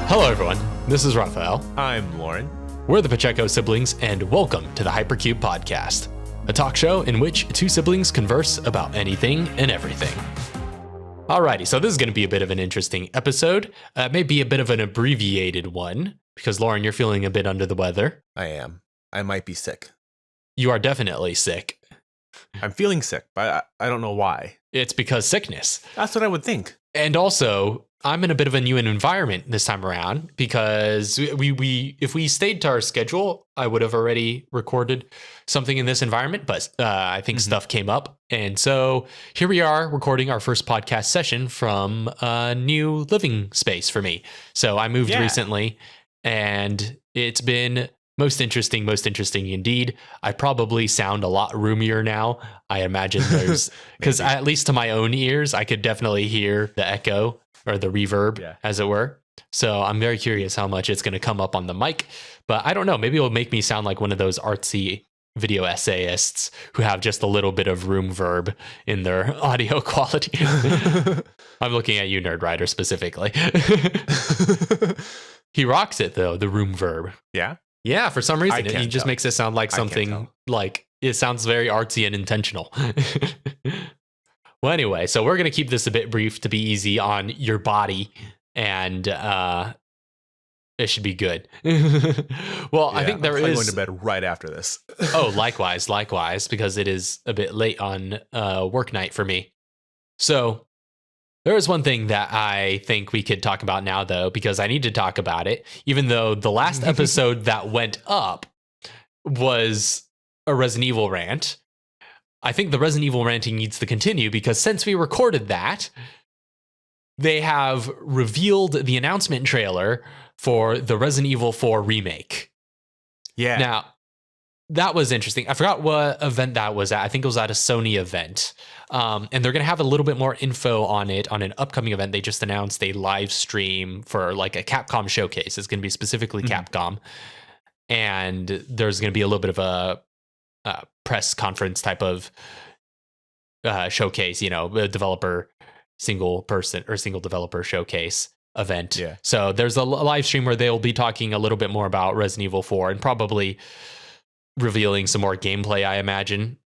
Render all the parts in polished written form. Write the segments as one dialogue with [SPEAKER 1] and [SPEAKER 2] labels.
[SPEAKER 1] Hello everyone, this is Raphael.
[SPEAKER 2] I'm Loryn.
[SPEAKER 1] We're the Pacheco siblings and welcome to the Hypercube podcast, a talk show in which two siblings converse about anything and everything. Alrighty, so this is going to be a bit of an interesting episode, maybe a bit of an abbreviated one, because Loryn, you're feeling a bit under the weather.
[SPEAKER 2] I am. I might be sick.
[SPEAKER 1] You are definitely sick.
[SPEAKER 2] I'm feeling sick, but I don't know why.
[SPEAKER 1] It's because sickness.
[SPEAKER 2] That's what I would think.
[SPEAKER 1] And also, I'm in a bit of a new environment this time around because we if we stayed to our schedule, I would have already recorded something in this environment, but I think stuff came up. And so here we are recording our first podcast session from a new living space for me. So I moved recently and it's been most interesting indeed. I probably sound a lot roomier now. I imagine there's, because at least to my own ears, I could definitely hear the echo or the reverb, as it were. So I'm very curious how much it's going to come up on the mic, but I don't know. Maybe it'll make me sound like one of those artsy video essayists who have just a little bit of room verb in their audio quality. I'm looking at you, Nerd Rider, specifically. He rocks it, though, the room verb.
[SPEAKER 2] Yeah?
[SPEAKER 1] Yeah, for some reason, he just makes it sound like something like it sounds very artsy and intentional. Well, anyway, so we're going to keep this a bit brief to be easy on your body, and it should be good. Well, I think there is
[SPEAKER 2] going to bed right after this.
[SPEAKER 1] Oh, likewise, because it is a bit late on work night for me. So there is one thing that I think we could talk about now, though, because I need to talk about it, even though the last episode that went up was a Resident Evil rant. I think the Resident Evil ranting needs to continue because since we recorded that, they have revealed the announcement trailer for the Resident Evil 4 remake.
[SPEAKER 2] Yeah.
[SPEAKER 1] Now, that was interesting. I forgot what event that was at. I think it was at a Sony event. And they're going to have a little bit more info on it on an upcoming event. They just announced a live stream for like a Capcom showcase. It's going to be specifically Capcom. And there's going to be a little bit of a press conference type of showcase, a developer, single person or single developer showcase event. Yeah. So there's a live stream where they'll be talking a little bit more about Resident Evil 4 and probably revealing some more gameplay, I imagine.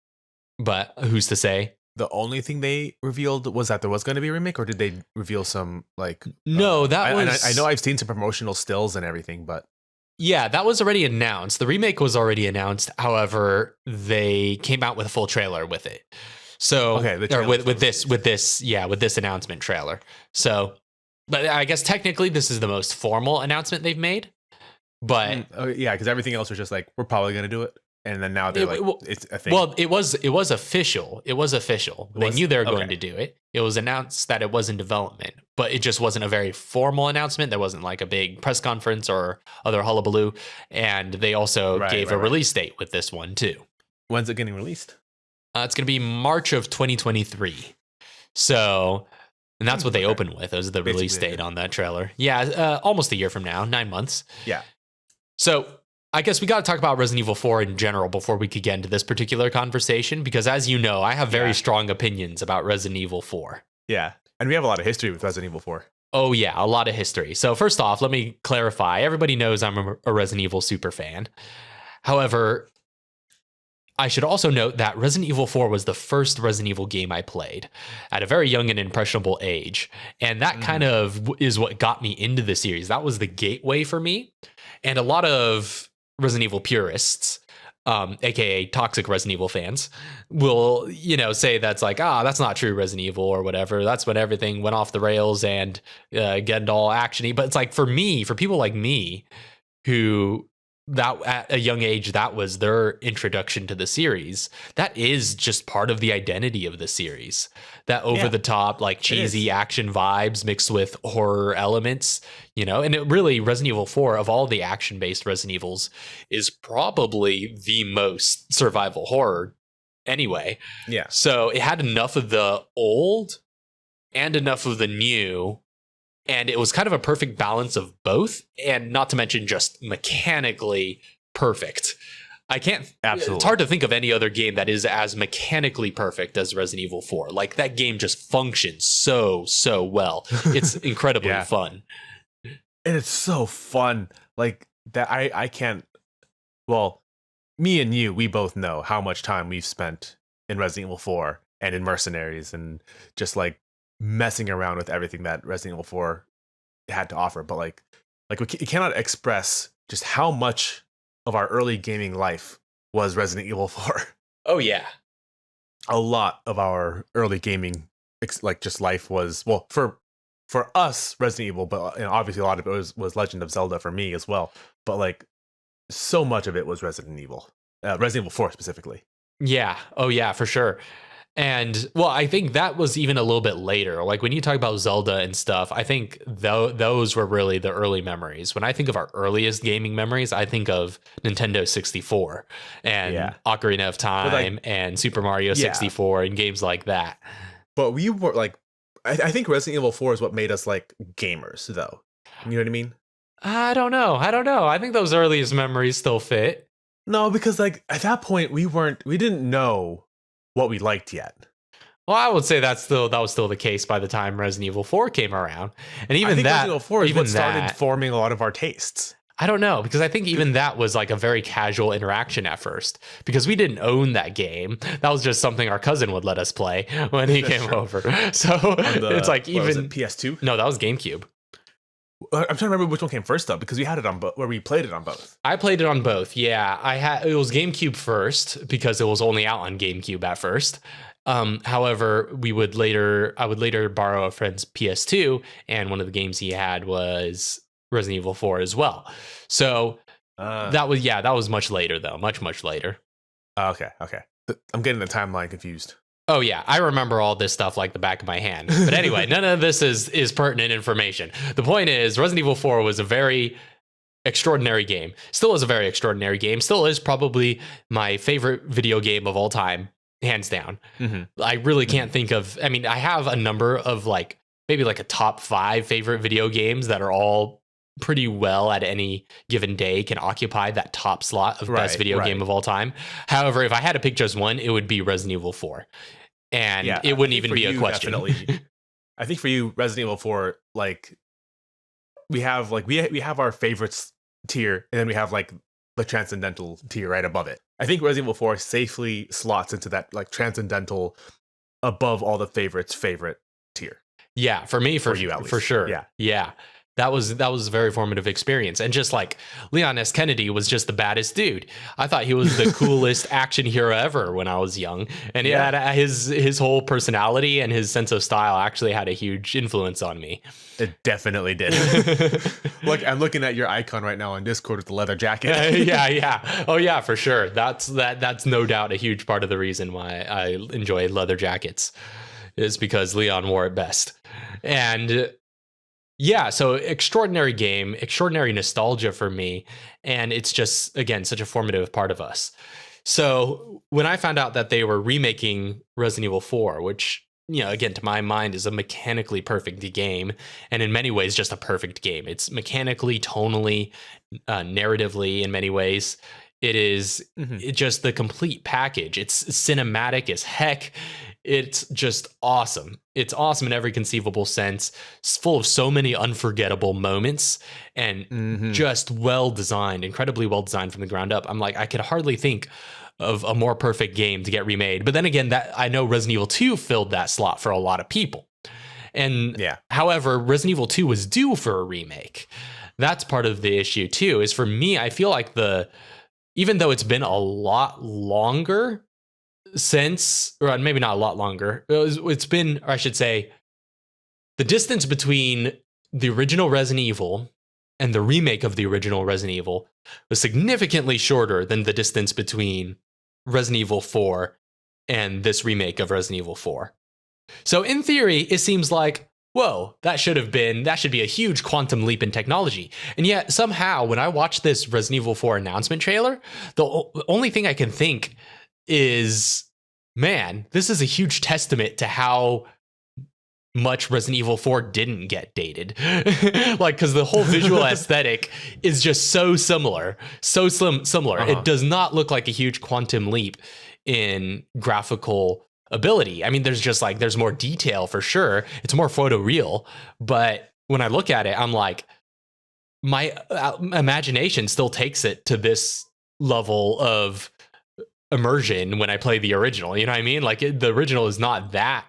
[SPEAKER 1] But who's to say?
[SPEAKER 2] The only thing they revealed was that there was going to be a remake, or did they reveal some like?
[SPEAKER 1] No,
[SPEAKER 2] I know I've seen some promotional stills and everything, but
[SPEAKER 1] yeah, that was already announced. The remake was already announced. However, they came out with a full trailer with it. So with this announcement trailer. So, but I guess technically this is the most formal announcement they've made. But
[SPEAKER 2] because everything else was just like, we're probably going to do it. And then now they're it's a thing.
[SPEAKER 1] Well, it was official. It was official. They knew they were going to do it. It was announced that it was in development, but it just wasn't a very formal announcement. There wasn't like a big press conference or other hullabaloo. And they also gave a release date with this one too.
[SPEAKER 2] When's it getting released?
[SPEAKER 1] It's going to be March of 2023. So, and that's what they opened with. It was the release date on that trailer. Yeah, almost a year from now, 9 months.
[SPEAKER 2] Yeah.
[SPEAKER 1] So I guess we got to talk about Resident Evil 4 in general before we could get into this particular conversation, because as you know, I have very strong opinions about Resident Evil 4.
[SPEAKER 2] Yeah. And we have a lot of history with Resident Evil 4.
[SPEAKER 1] Oh, yeah, a lot of history. So first off, let me clarify. Everybody knows I'm a Resident Evil super fan. However, I should also note that Resident Evil 4 was the first Resident Evil game I played at a very young and impressionable age. And that kind of is what got me into the series. That was the gateway for me. And a lot of Resident Evil purists, aka toxic Resident Evil fans, will, say that's like, that's not true Resident Evil or whatever. That's when everything went off the rails and get all actiony. But it's like for people like me who that at a young age, that was their introduction to the series. That is just part of the identity of the series. That over the top, like cheesy action vibes mixed with horror elements, and it really, Resident Evil 4 of all the action based Resident Evils is probably the most survival horror anyway.
[SPEAKER 2] Yeah.
[SPEAKER 1] So it had enough of the old and enough of the new. And it was kind of a perfect balance of both, and not to mention just mechanically perfect. Absolutely. It's hard to think of any other game that is as mechanically perfect as Resident Evil 4. Like that game just functions so well. It's incredibly fun.
[SPEAKER 2] And it's so fun. Like that I can't well, me and you, we both know how much time we've spent in Resident Evil 4 and in Mercenaries and just like messing around with everything that Resident Evil 4 had to offer. But we cannot express just how much of our early gaming life was Resident Evil 4.
[SPEAKER 1] Oh yeah.
[SPEAKER 2] A lot of our early gaming just life was, well, for us Resident Evil, but obviously a lot of it was Legend of Zelda for me as well. But like so much of it was Resident Evil 4 specifically.
[SPEAKER 1] Yeah. Oh yeah, for sure. And well, I think that was even a little bit later. Like when you talk about Zelda and stuff, I think those were really the early memories. When I think of our earliest gaming memories, I think of Nintendo 64 and Ocarina of Time and Super Mario 64 and games like that.
[SPEAKER 2] But we were like, I think Resident Evil 4 is what made us like gamers, though. You know what I mean?
[SPEAKER 1] I don't know. I think those earliest memories still fit.
[SPEAKER 2] No, because like at that point we didn't know what we liked yet.
[SPEAKER 1] Well, I would say that was still the case by the time Resident Evil 4 came around. And even
[SPEAKER 2] Resident Evil 4 is what started forming a lot of our tastes.
[SPEAKER 1] I don't know, because I think even that was like a very casual interaction at first, because we didn't own that game. That was just something our cousin would let us play when he came over. So it's like even
[SPEAKER 2] was it, PS2?
[SPEAKER 1] No, that was GameCube.
[SPEAKER 2] I'm trying to remember which one came first though, because we had it on both, where we played it on both.
[SPEAKER 1] I played it on both. Yeah, it was GameCube first because it was only out on GameCube at first. However, I would later borrow a friend's PS2, and one of the games he had was Resident Evil 4 as well. So that was much later though, much later.
[SPEAKER 2] Okay. I'm getting the timeline confused.
[SPEAKER 1] Oh yeah, I remember all this stuff like the back of my hand. But anyway, none of this is pertinent information. The point is, Resident Evil 4 was a very extraordinary game. Still is a very extraordinary game. Still is probably my favorite video game of all time, hands down. Mm-hmm. I really can't think of. I mean, I have a number of like maybe like a top 5 favorite video games that are all pretty well at any given day can occupy that top slot of best video game of all time. However, if I had to pick just one, it would be Resident Evil 4. And it wouldn't even be a question.
[SPEAKER 2] I think for you, Resident Evil 4, like we have our favorites tier, and then we have like the transcendental tier right above it. I think Resident Evil 4 safely slots into that like transcendental above all the favorites favorite tier.
[SPEAKER 1] Yeah, for me, for you at least. For sure. Yeah. That was a very formative experience. And just like Leon S. Kennedy was just the baddest dude. I thought he was the coolest action hero ever when I was young. And his whole personality and his sense of style actually had a huge influence on me.
[SPEAKER 2] It definitely did. Look, I'm looking at your icon right now on Discord with the leather jacket.
[SPEAKER 1] Yeah. Oh yeah, for sure. That's no doubt a huge part of the reason why I enjoy leather jackets, is because Leon wore it best. And yeah, so extraordinary game, extraordinary nostalgia for me. And it's just, again, such a formative part of us. So when I found out that they were remaking Resident Evil 4, which, again, to my mind is a mechanically perfect game, and in many ways just a perfect game. It's mechanically, tonally, narratively in many ways. It is just the complete package. It's cinematic as heck. It's just awesome. It's awesome in every conceivable sense. It's full of so many unforgettable moments and just well designed, incredibly well designed from the ground up. I'm like, I could hardly think of a more perfect game to get remade. But then again, that I know Resident Evil 2 filled that slot for a lot of people. And however, Resident Evil 2 was due for a remake. That's part of the issue too, is for me, I feel like even though it's been a lot longer since, or maybe not a lot longer, it's been, or I should say, the distance between the original Resident Evil and the remake of the original Resident Evil was significantly shorter than the distance between Resident Evil 4 and this remake of Resident Evil 4. So in theory, it seems like, whoa, that should be a huge quantum leap in technology. And yet somehow when I watch this Resident Evil 4 announcement trailer, the only thing I can think is, man, this is a huge testament to how much Resident Evil 4 didn't get dated. Like, because the whole visual aesthetic is just so similar. It does not look like a huge quantum leap in graphical ability. I mean, there's more detail for sure. It's more photoreal. But when I look at it, I'm like, my imagination still takes it to this level of immersion when I play the original. You know what I mean? Like the original is not that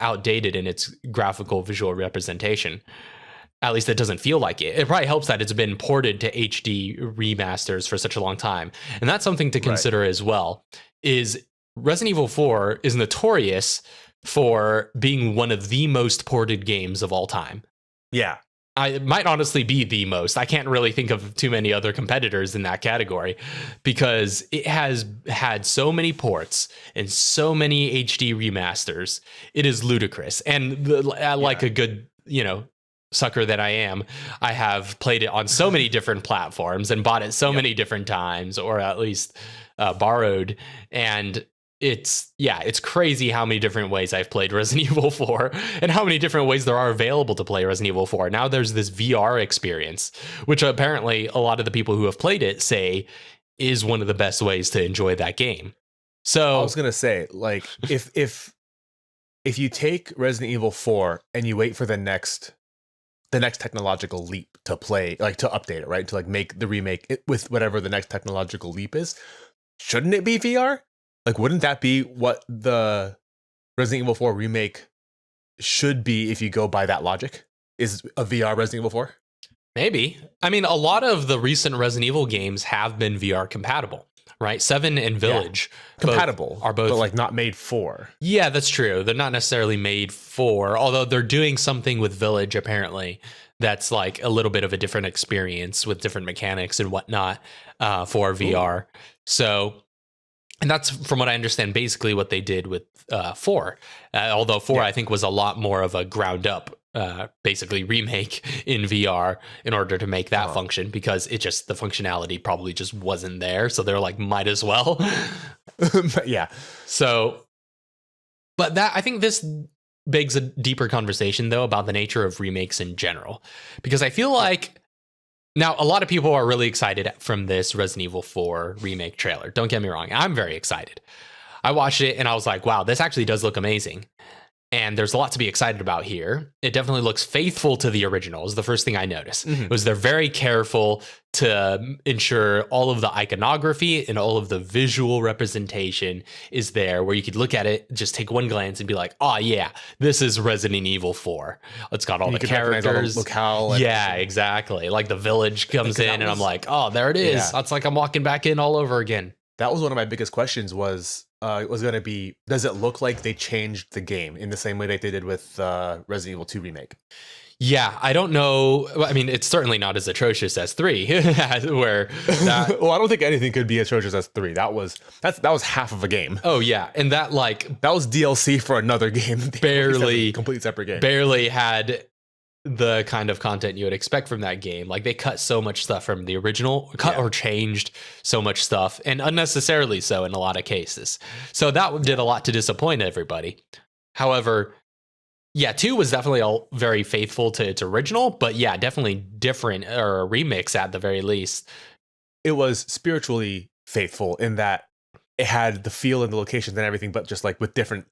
[SPEAKER 1] outdated in its graphical visual representation. At least it doesn't feel like it. It probably helps that it's been ported to HD remasters for such a long time. And that's something to consider as well, is Resident Evil 4 is notorious for being one of the most ported games of all time.
[SPEAKER 2] Yeah.
[SPEAKER 1] It might honestly be the most. I can't really think of too many other competitors in that category because it has had so many ports and so many HD remasters. It is ludicrous. And like a good, sucker that I am, I have played it on so many different platforms and bought it so many different times, or at least borrowed. And it's crazy how many different ways I've played Resident Evil 4 and how many different ways there are available to play Resident Evil 4. Now there's this VR experience, which apparently a lot of the people who have played it say is one of the best ways to enjoy that game. So
[SPEAKER 2] I was going to say, like, if you take Resident Evil 4 and you wait for the next technological leap to play, like to update it, right? To like make the remake with whatever the next technological leap is, shouldn't it be VR? Like, wouldn't that be what the Resident Evil 4 remake should be if you go by that logic? Is a VR Resident Evil 4?
[SPEAKER 1] Maybe. I mean, a lot of the recent Resident Evil games have been VR compatible, right? 7 and Village
[SPEAKER 2] compatible
[SPEAKER 1] are both,
[SPEAKER 2] but like not made for.
[SPEAKER 1] Yeah, that's true. They're not necessarily made for, although they're doing something with Village apparently that's like a little bit of a different experience with different mechanics and whatnot for VR. So, and that's, from what I understand, basically what they did with 4. Although 4, I think, was a lot more of a ground up, basically remake in VR in order to make that function, because the functionality probably just wasn't there. So they're like, might as well.
[SPEAKER 2] Yeah.
[SPEAKER 1] So, but I think this begs a deeper conversation, though, about the nature of remakes in general, because I feel like now a lot of people are really excited from this Resident Evil 4 remake trailer. Don't get me wrong. I'm very excited. I watched it and I was like, wow, this actually does look amazing. And there's a lot to be excited about here. It definitely looks faithful to the original, is the first thing I noticed. It was they're very careful to ensure all of the iconography and all of the visual representation is there, where you could look at it, just take one glance and be like, oh yeah, this is Resident Evil 4. It's got all the characters.
[SPEAKER 2] All the locale.
[SPEAKER 1] Yeah, exactly. Like the village comes in and I'm like, oh, there it is. Yeah. That's like I'm walking back in all over again.
[SPEAKER 2] That was one of my biggest questions was going to be, does it look like they changed the game in the same way that they did with Resident Evil 2 Remake?
[SPEAKER 1] Yeah, I don't know. I mean, it's certainly not as atrocious as 3, where that...
[SPEAKER 2] Well, I don't think anything could be atrocious as 3. That was half of a game.
[SPEAKER 1] Oh yeah, and that
[SPEAKER 2] was DLC for another game.
[SPEAKER 1] Barely
[SPEAKER 2] complete separate game.
[SPEAKER 1] Barely had the kind of content you would expect from that game. Like, they cut so much stuff from the original, or changed so much stuff, and unnecessarily so in a lot of cases. So that did a lot to disappoint everybody. However, 2 was definitely all very faithful to its original, but definitely different, or a remix at the very least.
[SPEAKER 2] It was spiritually faithful in that it had the feel and the locations and everything, but just like with different,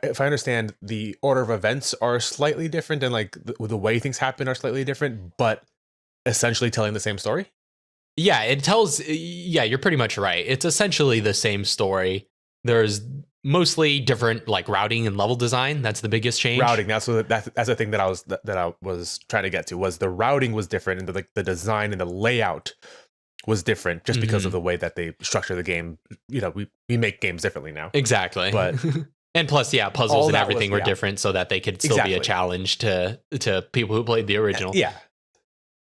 [SPEAKER 2] if I understand, the order of events are slightly different, and like the way things happen are slightly different, but essentially telling the same story.
[SPEAKER 1] Yeah, it tells. Yeah, you're pretty much right. It's essentially the same story. There's mostly different like routing and level design. That's the biggest change.
[SPEAKER 2] Routing. That's the thing that I was trying to get to, was the routing was different, and the design and the layout was different just because of the way that they structure the game. We make games differently now.
[SPEAKER 1] Exactly.
[SPEAKER 2] But
[SPEAKER 1] and plus, puzzles and everything were different, so that they could still be a challenge to people who played the original.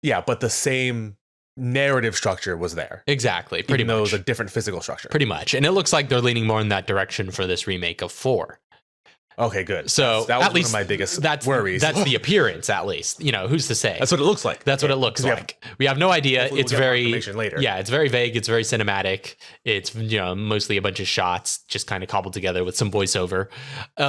[SPEAKER 2] Yeah, but the same narrative structure was there.
[SPEAKER 1] Exactly, pretty much.
[SPEAKER 2] Even though it was a different physical structure.
[SPEAKER 1] Pretty much. And it looks like they're leaning more in that direction for this remake of 4.
[SPEAKER 2] Okay, good.
[SPEAKER 1] So
[SPEAKER 2] that was
[SPEAKER 1] at least
[SPEAKER 2] one of my biggest worries.
[SPEAKER 1] That's the appearance, at least. Who's to say?
[SPEAKER 2] That's what it looks like.
[SPEAKER 1] That's what it looks like. We have no idea. It's very
[SPEAKER 2] later.
[SPEAKER 1] Yeah, it's very vague. It's very cinematic. It's mostly a bunch of shots, just kind of cobbled together with some voiceover.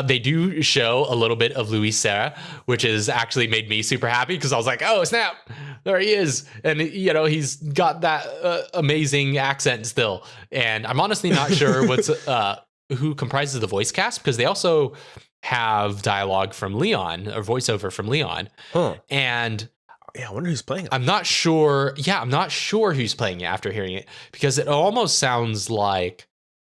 [SPEAKER 1] They do show a little bit of Luis Serra, which has actually made me super happy, because I was like, oh snap, there he is, and he's got that amazing accent still. And I'm honestly not sure who comprises the voice cast, because they also have dialogue from Leon, or voiceover from Leon. And
[SPEAKER 2] Yeah, I wonder who's playing it.
[SPEAKER 1] I'm not sure. Yeah, I'm not sure who's playing it after hearing it, because it almost sounds like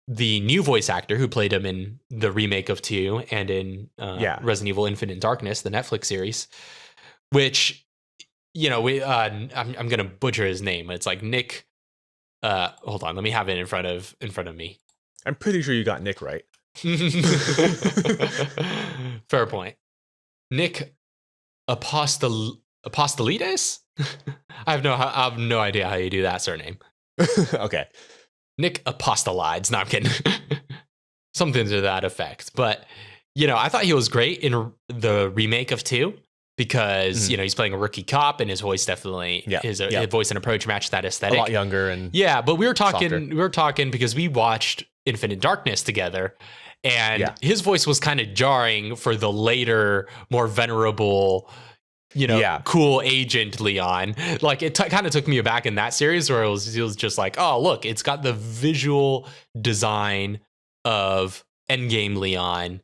[SPEAKER 1] the new voice actor who played him in the remake of 2 and in Resident Evil Infinite Darkness, the Netflix series, which, I'm going to butcher his name. It's like Nick. Hold on. Let me have it in front of me.
[SPEAKER 2] I'm pretty sure you got Nick right.
[SPEAKER 1] Fair point. Nick Apostolides? I have no idea how you do that surname.
[SPEAKER 2] Okay.
[SPEAKER 1] Nick Apostolides. No, I'm kidding. Something to that effect. But, I thought he was great in the remake of 2 because, he's playing a rookie cop and his voice definitely, his voice and approach matched that aesthetic.
[SPEAKER 2] A lot younger and
[SPEAKER 1] but we were
[SPEAKER 2] softer.
[SPEAKER 1] talking because we watched Infinite Darkness together, and his voice was kind of jarring for the later, more venerable, cool agent Leon. Like it kind of took me aback in that series where it was just like, oh, look, it's got the visual design of Endgame Leon,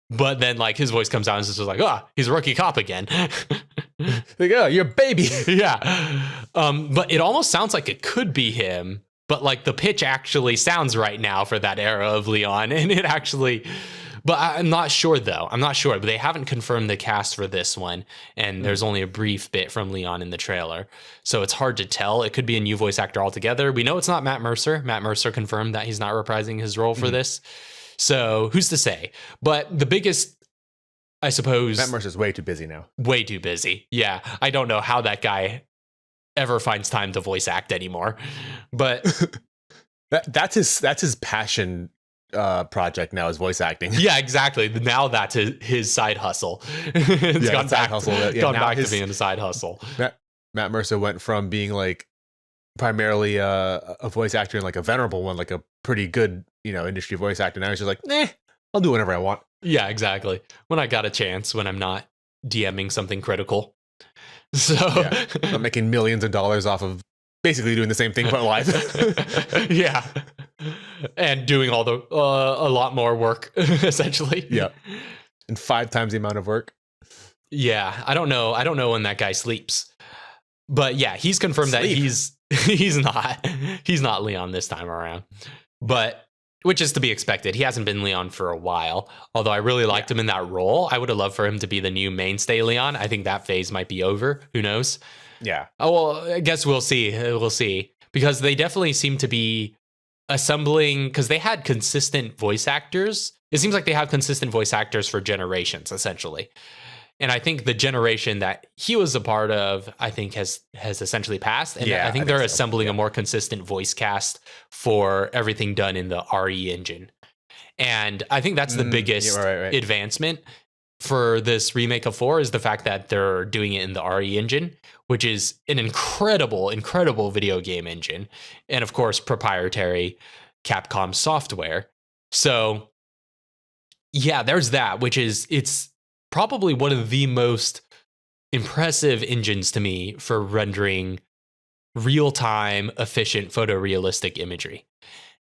[SPEAKER 1] but then like his voice comes out and it's just like, oh, he's a rookie cop again.
[SPEAKER 2] Like, oh, you're a baby.
[SPEAKER 1] But it almost sounds like it could be him, but like the pitch actually sounds right now for that era of Leon, and it actually. But I'm not sure, though. But they haven't confirmed the cast for this one. And there's only a brief bit from Leon in the trailer. So it's hard to tell. It could be a new voice actor altogether. We know it's not Matt Mercer. Matt Mercer confirmed that he's not reprising his role for this. So who's to say? But the biggest, I suppose...
[SPEAKER 2] Matt Mercer's way too busy now.
[SPEAKER 1] Way too busy. Yeah. I don't know how that guy ever finds time to voice act anymore. But...
[SPEAKER 2] that's his passion project now, is voice acting.
[SPEAKER 1] Yeah, exactly. Now that's his side hustle. It's gone back to being a side hustle.
[SPEAKER 2] Matt Mercer went from being like primarily a voice actor and like a venerable one, like a pretty good, industry voice actor. Now he's just like, I'll do whatever I want.
[SPEAKER 1] Yeah, exactly. When I got a chance, when I'm not DMing something critical. So
[SPEAKER 2] I'm making millions of dollars off of basically doing the same thing but live.
[SPEAKER 1] Yeah. And doing all the a lot more work, essentially.
[SPEAKER 2] Yeah. And 5 times the amount of work.
[SPEAKER 1] Yeah. I don't know when that guy sleeps. But yeah, he's confirmed that he's not Leon this time around. But which is to be expected. He hasn't been Leon for a while. Although I really liked him in that role. I would have loved for him to be the new mainstay Leon. I think that phase might be over. Who knows?
[SPEAKER 2] Yeah.
[SPEAKER 1] Oh, well, I guess we'll see. We'll see. Because they definitely seem to be assembling, because they had consistent voice actors. It seems like they have consistent voice actors for generations, essentially. And I think the generation that he was a part of, I think has essentially passed. And I think they're assembling a more consistent voice cast for everything done in the RE engine. And I think that's the biggest advancement for this remake of 4 is the fact that they're doing it in the RE engine, which is an incredible video game engine. And of course, proprietary Capcom software. So yeah, there's that, which is, it's probably one of the most impressive engines to me for rendering real-time, efficient, photorealistic imagery.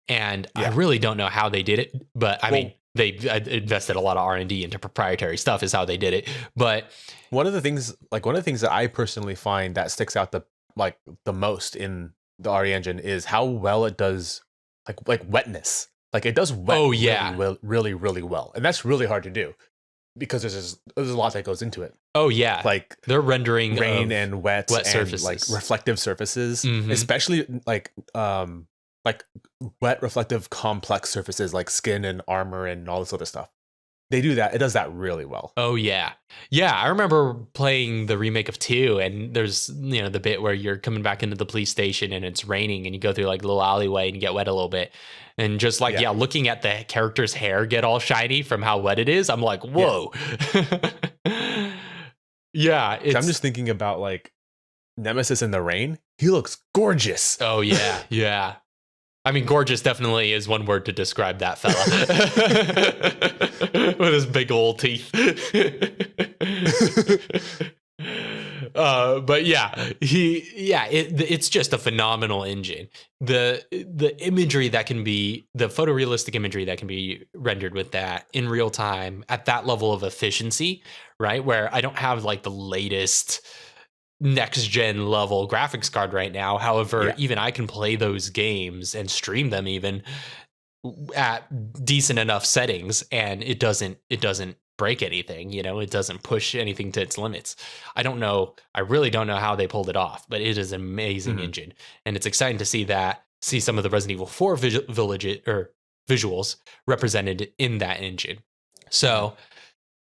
[SPEAKER 1] And I really don't know how they did it, but I mean, they invested a lot of R&D into proprietary stuff is how they did it. But
[SPEAKER 2] one of the things that I personally find that sticks out the most in the RE engine is how well it does like wetness. Like it does wet really well. And that's really hard to do because there's a lot that goes into it.
[SPEAKER 1] Oh yeah.
[SPEAKER 2] Like
[SPEAKER 1] they're rendering
[SPEAKER 2] rain and wet
[SPEAKER 1] surfaces,
[SPEAKER 2] like reflective surfaces, especially like wet, reflective, complex surfaces like skin and armor and all this other stuff. They do that. It does that really well.
[SPEAKER 1] Oh, yeah. Yeah, I remember playing the remake of 2, and there's, the bit where you're coming back into the police station and it's raining and you go through like a little alleyway and you get wet a little bit. And just like, looking at the character's hair get all shiny from how wet it is, I'm like, whoa. Yeah.
[SPEAKER 2] So I'm just thinking about like Nemesis in the rain. He looks gorgeous.
[SPEAKER 1] Oh, yeah. Yeah. I mean, gorgeous definitely is one word to describe that fella. With his big old teeth. But yeah, it's just a phenomenal engine. The imagery that can be, the photorealistic imagery that can be rendered with that in real time at that level of efficiency, right? Where I don't have like the latest next gen level graphics card right now. However,
[SPEAKER 2] Yeah.
[SPEAKER 1] even I can play those games and stream them even at decent enough settings, and it doesn't break anything. It doesn't push anything to its limits. I really don't know how they pulled it off, but it is an amazing engine, and it's exciting to see some of the Resident Evil 4 visuals represented in that engine. So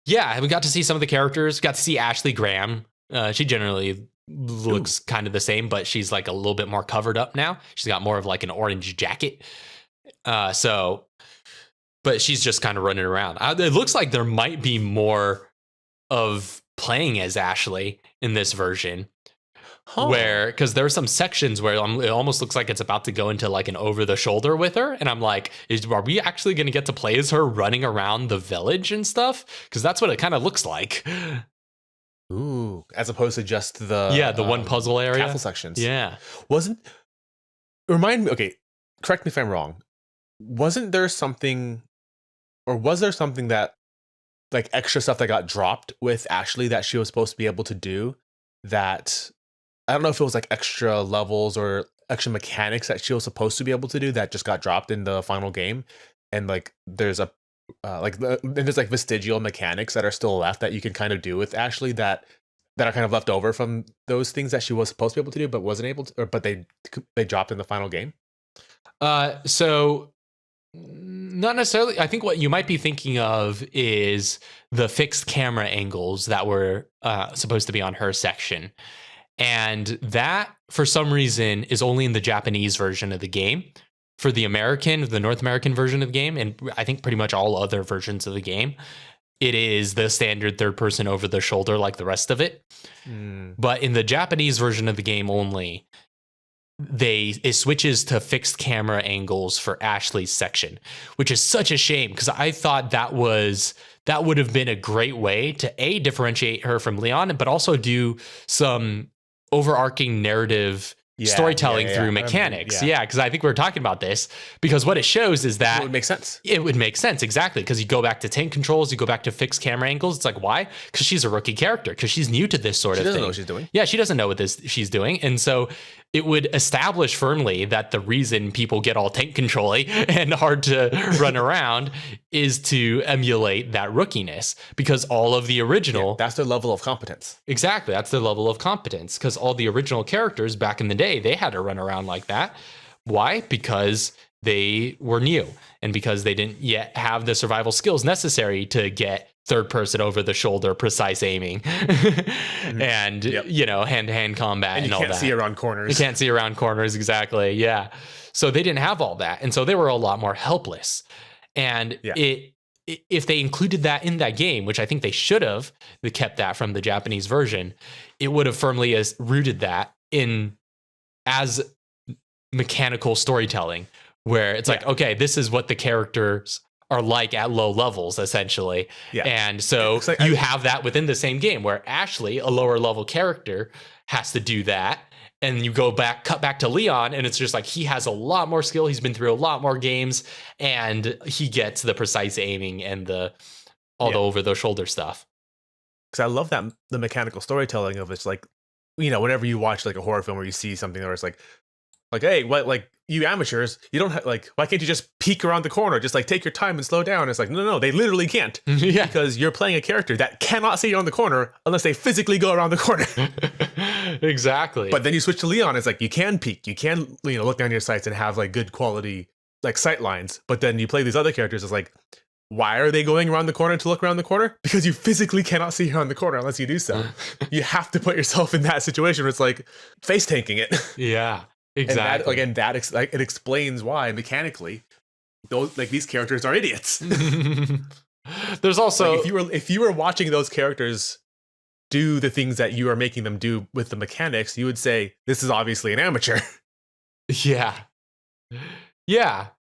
[SPEAKER 1] yeah, we got to see some of the characters. Got to see Ashley Graham. She generally looks kind of the same, but she's like a little bit more covered up now. She's got more of like an orange jacket. But she's just kind of running around. It looks like there might be more of playing as Ashley in this version. Because there are some sections where it almost looks like it's about to go into like an over the shoulder with her. And I'm like, are we actually going to get to play as her running around the village and stuff? Because that's what it kind of looks like.
[SPEAKER 2] Ooh, as opposed to just the
[SPEAKER 1] one puzzle area.
[SPEAKER 2] Castle sections.
[SPEAKER 1] Yeah.
[SPEAKER 2] Remind me, okay, correct me if I'm wrong. Wasn't there something, or was there something that, like extra stuff that got dropped with Ashley that she was supposed to be able to do that, I don't know if it was like extra levels or extra mechanics that she was supposed to be able to do that just got dropped in the final game. And like, there's there's like vestigial mechanics that are still left that you can kind of do with Ashley that are kind of left over from those things that she was supposed to be able to do, but wasn't able to, but they dropped in the final game.
[SPEAKER 1] So not necessarily. I think what you might be thinking of is the fixed camera angles that were supposed to be on her section. And that, for some reason, is only in the Japanese version of the game. For the North American version of the game, and I think pretty much all other versions of the game, it is the standard third person over the shoulder like the rest of it. But in the Japanese version of the game only, it switches to fixed camera angles for Ashley's section, which is such a shame because I thought that would have been a great way to differentiate her from Leon, but also do some overarching narrative storytelling through mechanics. Because I think we were talking about this, because what it shows is that
[SPEAKER 2] it would make sense.
[SPEAKER 1] It would make sense, exactly, because you go back to tank controls, you go back to fixed camera angles. It's like, why? Because she's a rookie character, because she's new to this sort of thing.
[SPEAKER 2] She doesn't know what she's doing.
[SPEAKER 1] Yeah, she doesn't know what she's doing. And so it would establish firmly that the reason people get all tank control-y and hard to run around is to emulate that rookiness, because all of the original...
[SPEAKER 2] that's their level of competence.
[SPEAKER 1] Exactly, that's their level of competence, because all the original characters back in the day, they had to run around like that. Why? Because they were new, and because they didn't yet have the survival skills necessary to get third person over the shoulder precise aiming and hand-to-hand combat and all that.
[SPEAKER 2] You can't see around corners.
[SPEAKER 1] You can't see around corners, exactly. Yeah. So they didn't have all that, and so they were a lot more helpless. And if they included that in that game, which I think they should have, they kept that from the Japanese version, it would have firmly rooted that in as mechanical storytelling, where it's like, okay, this is what the characters are like at low levels, essentially. Yeah. And so like, you have that within the same game, where Ashley, a lower level character, has to do that. And you cut back to Leon, and it's just like he has a lot more skill. He's been through a lot more games, and he gets the precise aiming and the over the shoulder stuff.
[SPEAKER 2] Because I love that the mechanical storytelling of it's like, whenever you watch like a horror film where you see something where it's like, hey, what, like, you amateurs, you don't have, like, why can't you just peek around the corner? Just like take your time and slow down. It's like, no, they literally can't.
[SPEAKER 1] Yeah.
[SPEAKER 2] Because you're playing a character that cannot see around the corner unless they physically go around the corner.
[SPEAKER 1] Exactly.
[SPEAKER 2] But then you switch to Leon, it's like, you can peek, you can, look down your sights and have like good quality, like, sight lines. But then you play these other characters, it's like, why are they going around the corner to look around the corner? Because you physically cannot see around the corner unless you do so. You have to put yourself in that situation where it's like face tanking it.
[SPEAKER 1] Yeah. Exactly.
[SPEAKER 2] And that it explains why mechanically these characters are idiots.
[SPEAKER 1] There's also,
[SPEAKER 2] like, if you were watching those characters do the things that you are making them do with the mechanics, you would say this is obviously an amateur.
[SPEAKER 1] Yeah.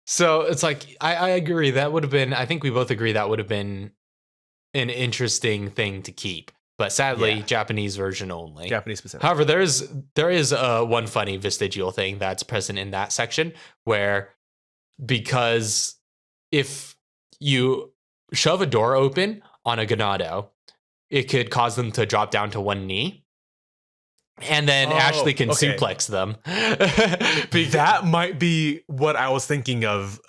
[SPEAKER 1] So it's like, I agree. That would have been, I think we both agree that would have been an interesting thing to keep. But sadly, Japanese version only.
[SPEAKER 2] Japanese specific.
[SPEAKER 1] However, there is one funny vestigial thing that's present in that section, where, because if you shove a door open on a Ganado, it could cause them to drop down to one knee. And then Ashley can
[SPEAKER 2] okay.
[SPEAKER 1] suplex them.
[SPEAKER 2] That might be what I was thinking of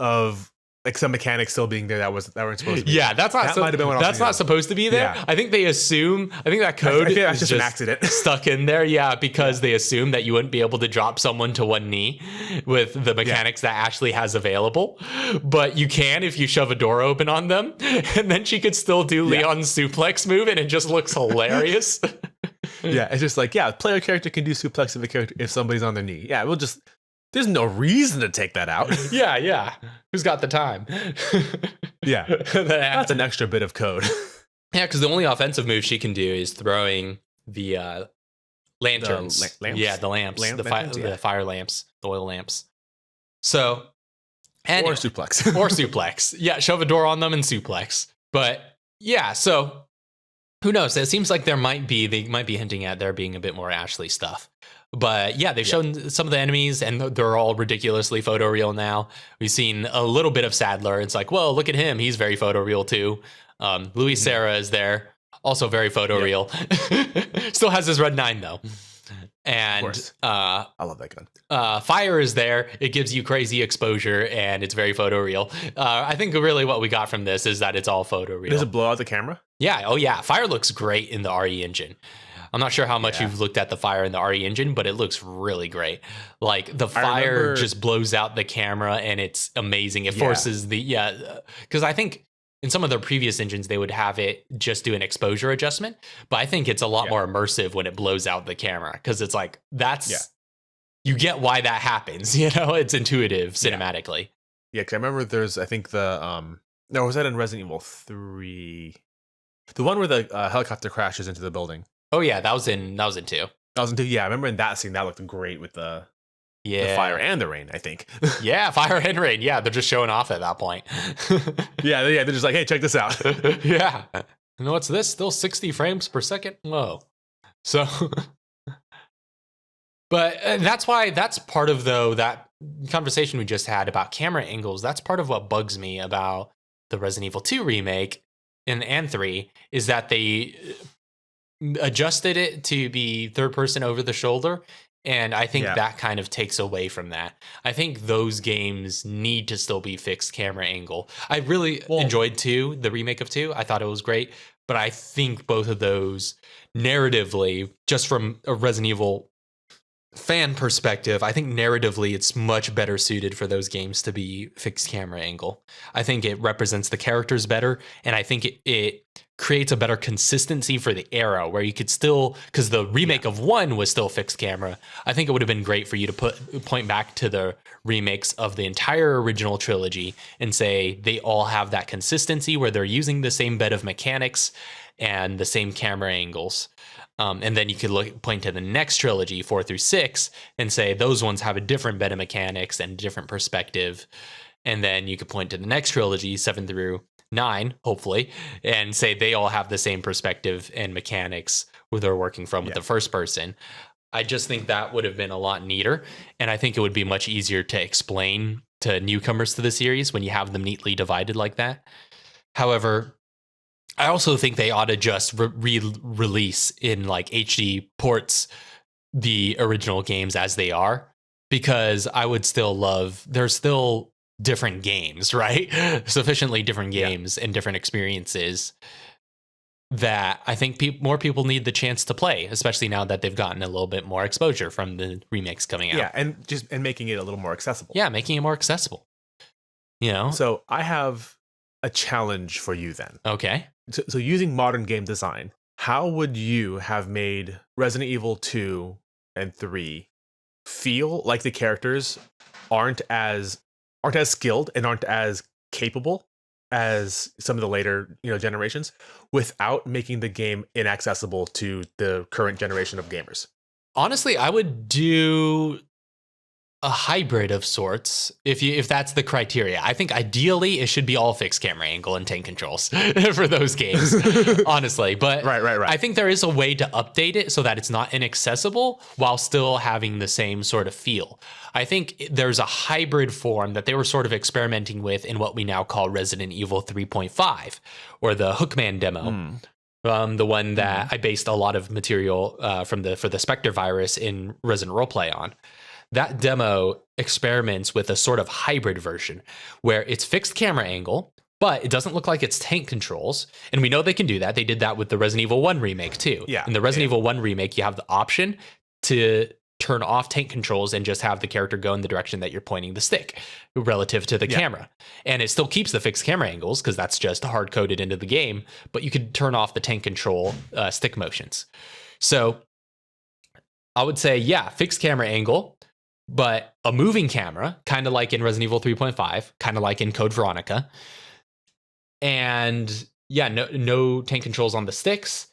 [SPEAKER 2] like some mechanics still being there that weren't supposed to be.
[SPEAKER 1] Yeah, that's not.
[SPEAKER 2] That might have been what I was
[SPEAKER 1] that's not
[SPEAKER 2] thinking of.
[SPEAKER 1] supposed to be there.
[SPEAKER 2] Yeah.
[SPEAKER 1] I think they assume. I think that
[SPEAKER 2] I
[SPEAKER 1] code
[SPEAKER 2] think that's
[SPEAKER 1] is
[SPEAKER 2] just an accident.
[SPEAKER 1] stuck in there. Yeah, because they assume that you wouldn't be able to drop someone to one knee with the mechanics that Ashley has available, but you can if you shove a door open on them, and then she could still do Leon's suplex move, and it just looks hilarious.
[SPEAKER 2] Yeah, it's just like, player character can do suplex if somebody's on their knee. Yeah, we'll just. There's no reason to take that out.
[SPEAKER 1] Yeah. Who's got the time?
[SPEAKER 2] Yeah, that's an extra bit of code.
[SPEAKER 1] Yeah, because the only offensive move she can do is throwing the lanterns.
[SPEAKER 2] Lamps?
[SPEAKER 1] Yeah, the lamps.
[SPEAKER 2] Lanterns,
[SPEAKER 1] the fire lamps, the oil lamps. So, and
[SPEAKER 2] or suplex.
[SPEAKER 1] or suplex. Yeah, shove a door on them and suplex. But yeah, so who knows? It seems like they might be hinting at there being a bit more Ashley stuff. But yeah, they've shown some of the enemies and they're all ridiculously photoreal now. We've seen a little bit of Sadler. It's like, well, look at him. He's very photoreal too. Louis Serra is there. Also very photoreal. Still has his red 9 though. And
[SPEAKER 2] I love that gun.
[SPEAKER 1] Fire is there. It gives you crazy exposure and it's very photoreal. I think really what we got from this is that it's all photoreal.
[SPEAKER 2] Does it blow out the camera?
[SPEAKER 1] Yeah. Oh yeah. Fire looks great in the RE engine. I'm not sure how much you've looked at the fire in the RE engine, but it looks really great. Like the fire just blows out the camera and it's amazing. It forces because I think in some of their previous engines, they would have it just do an exposure adjustment. But I think it's a lot more immersive when it blows out the camera because it's like you get why that happens. You know, it's intuitive cinematically.
[SPEAKER 2] Yeah, because I remember there's, I think no, was that in Resident Evil 3? The one where the helicopter crashes into the building.
[SPEAKER 1] Oh yeah, that was in 2.
[SPEAKER 2] That was in 2. Yeah, I remember in that scene that looked great with the fire and the rain, I think.
[SPEAKER 1] Yeah, fire and rain. Yeah, they're just showing off at that point.
[SPEAKER 2] yeah, they're just like, hey, check this out.
[SPEAKER 1] Yeah. And what's this? Still 60 frames per second? Whoa. So, but that's part of, though, that conversation we just had about camera angles. That's part of what bugs me about the Resident Evil 2 remake and 3 is that they adjusted it to be third person over the shoulder. And I think that kind of takes away from that. I think those games need to still be fixed camera angle. I really enjoyed 2, the remake of 2. I thought it was great. But I think both of those narratively, just from a Resident Evil fan perspective, I think narratively it's much better suited for those games to be fixed camera angle. I think it represents the characters better, and I think it creates a better consistency for the era where you could still, because the remake of 1 was still fixed camera. I think it would have been great for you to point back to the remakes of the entire original trilogy and say they all have that consistency where they're using the same bed of mechanics and the same camera angles. And then you could point to the next trilogy, 4 through 6, and say those ones have a different bed of mechanics and different perspective. And then you could point to the next trilogy, 7 through 9, hopefully, and say they all have the same perspective and mechanics where they're working from with the first person. I just think that would have been a lot neater. And I think it would be much easier to explain to newcomers to the series when you have them neatly divided like that. However, I also think they ought to just release in like HD ports the original games as they are, because I would still love, there's still different games, right? Sufficiently different games and different experiences that I think more people need the chance to play, especially now that they've gotten a little bit more exposure from the remakes coming out.
[SPEAKER 2] Yeah, and making it a little more accessible.
[SPEAKER 1] Yeah, making it more accessible. You know?
[SPEAKER 2] So I have a challenge for you then.
[SPEAKER 1] Okay.
[SPEAKER 2] So using modern game design, how would you have made Resident Evil 2 and 3 feel like the characters aren't as skilled and aren't as capable as some of the later generations, without making the game inaccessible to the current generation of gamers?
[SPEAKER 1] Honestly, I would do a hybrid of sorts if that's the criteria. I think ideally it should be all fixed camera angle and tank controls for those games, honestly. But
[SPEAKER 2] right.
[SPEAKER 1] I think there is a way to update it so that it's not inaccessible while still having the same sort of feel. I think there's a hybrid form that they were sort of experimenting with in what we now call Resident Evil 3.5, or the Hookman demo. The one that I based a lot of material for the Spectre virus in Resident Roleplay on. That demo experiments with a sort of hybrid version where it's fixed camera angle, but it doesn't look like it's tank controls. And we know they can do that. They did that with the Resident Evil 1 remake too.
[SPEAKER 2] Yeah.
[SPEAKER 1] In the Resident Evil 1 remake, you have the option to turn off tank controls and just have the character go in the direction that you're pointing the stick relative to the camera. And it still keeps the fixed camera angles because that's just hard coded into the game, but you could turn off the tank control stick motions. So I would say, yeah, fixed camera angle, but a moving camera, kind of like in Resident Evil 3.5, kind of like in Code Veronica. And yeah, no tank controls on the sticks.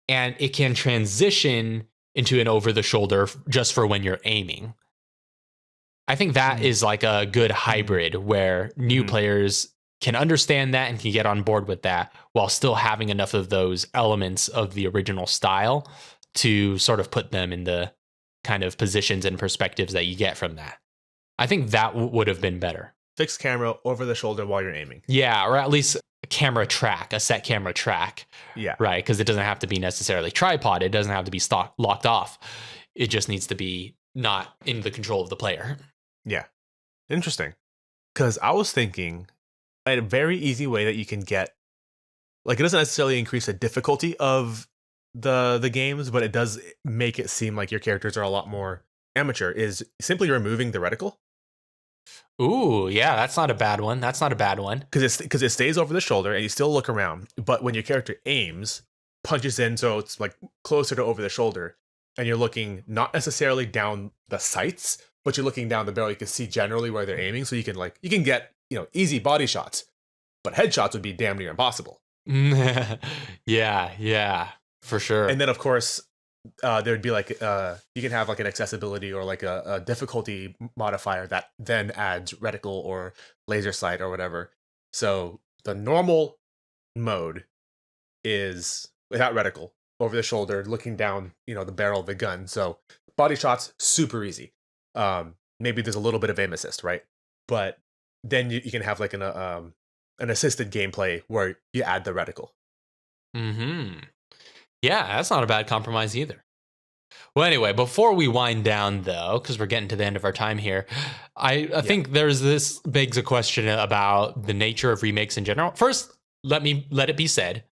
[SPEAKER 1] And it can transition into an over the shoulder just for when you're aiming. I think that is like a good hybrid where new players can understand that and can get on board with that while still having enough of those elements of the original style to sort of put them in the kind of positions and perspectives that you get from that. I think that would have been better.
[SPEAKER 2] Fixed camera over the shoulder while you're aiming.
[SPEAKER 1] Yeah, or at least a camera track, a set camera track.
[SPEAKER 2] Yeah.
[SPEAKER 1] Right, because it doesn't have to be necessarily tripod. It doesn't have to be locked off. It just needs to be not in the control of the player.
[SPEAKER 2] Yeah. Interesting. Because I was thinking a very easy way that you can get, like, it doesn't necessarily increase the difficulty of the games, but it does make it seem like your characters are a lot more amateur, is simply removing the reticle.
[SPEAKER 1] Ooh, yeah, that's not a bad one. That's not a bad one.
[SPEAKER 2] Because it stays over the shoulder and you still look around, but when your character aims, punches in, so it's like closer to over the shoulder, and you're looking not necessarily down the sights, but you're looking down the barrel. You can see generally where they're aiming, so you can get easy body shots, but headshots would be damn near impossible.
[SPEAKER 1] Yeah, for sure.
[SPEAKER 2] And then of course there'd be like you can have like an accessibility or like a difficulty modifier that then adds reticle or laser sight or whatever. So the normal mode is without reticle, over the shoulder, looking down the barrel of the gun. So body shots, super easy. Maybe there's a little bit of aim assist, right? But then you can have like an assisted gameplay where you add the reticle.
[SPEAKER 1] Yeah, that's not a bad compromise either. Well, anyway, before we wind down, though, because we're getting to the end of our time here, I think this begs a question about the nature of remakes in general. First, let it be said,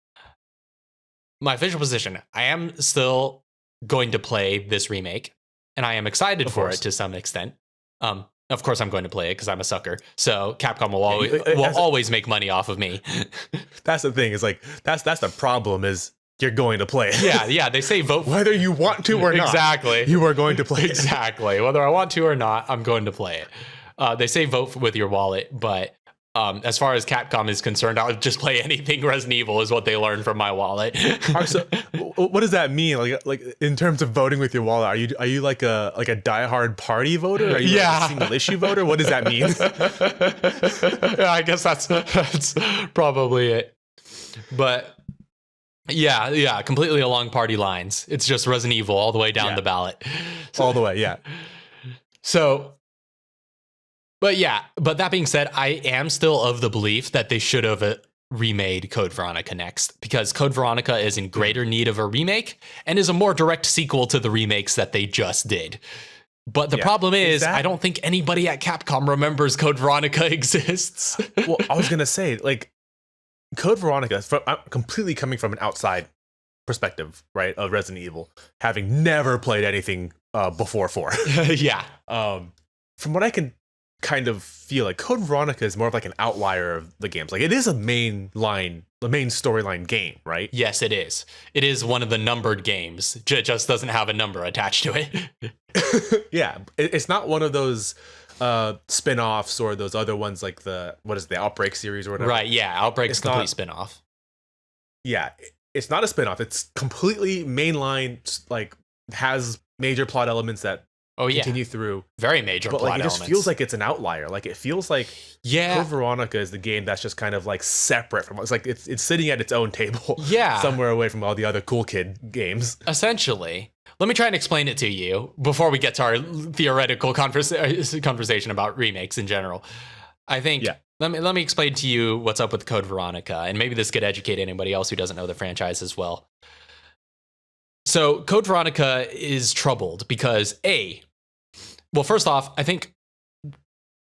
[SPEAKER 1] my official position, I am still going to play this remake, and I am excited for it to some extent. Of course, I'm going to play it because I'm a sucker. So Capcom will always make money off of me.
[SPEAKER 2] That's the thing. Is like that's the problem. Is you're going to play it.
[SPEAKER 1] Yeah. They say vote
[SPEAKER 2] whether you want to or not.
[SPEAKER 1] Exactly.
[SPEAKER 2] You are going to play it.
[SPEAKER 1] Exactly. Whether I want to or not, I'm going to play it. They say vote with your wallet, but as far as Capcom is concerned, I'll just play anything Resident Evil is what they learned from my wallet.
[SPEAKER 2] So, what does that mean? Like in terms of voting with your wallet, are you like a diehard party voter? Are you like a single issue voter? What does that mean?
[SPEAKER 1] Yeah, I guess that's probably it. But yeah, completely along party lines. It's just Resident Evil all the way down the ballot.
[SPEAKER 2] All the way, yeah.
[SPEAKER 1] So, but that being said, I am still of the belief that they should have remade Code Veronica next, because Code Veronica is in greater need of a remake and is a more direct sequel to the remakes that they just did. But the problem is I don't think anybody at Capcom remembers Code Veronica exists.
[SPEAKER 2] Well, I was going to say, like, Code Veronica, I'm completely coming from an outside perspective, right, of Resident Evil, having never played anything before 4.
[SPEAKER 1] Yeah.
[SPEAKER 2] From what I can kind of feel, like Code Veronica is more of like an outlier of the games. Like, it is the main storyline game, right?
[SPEAKER 1] Yes, it is. It is one of the numbered games. Just doesn't have a number attached to it.
[SPEAKER 2] Yeah, it's not one of those spin-offs or those other ones like the Outbreak series or whatever.
[SPEAKER 1] Right, yeah, Outbreak's a complete spin-off.
[SPEAKER 2] Yeah, it's not a spin-off. It's completely mainline, like, has major plot elements that continue through.
[SPEAKER 1] Very major plot elements.
[SPEAKER 2] But like, it just feels like it's an outlier. Like, it feels like Code Veronica is the game that's just kind of like separate from, it's like it's sitting at its own table.
[SPEAKER 1] Yeah.
[SPEAKER 2] Somewhere away from all the other cool kid games.
[SPEAKER 1] Essentially. Let me try and explain it to you before we get to our theoretical conversation about remakes in general. I think let me explain to you what's up with Code Veronica, and maybe this could educate anybody else who doesn't know the franchise as well. So Code Veronica is troubled because well, first off, I think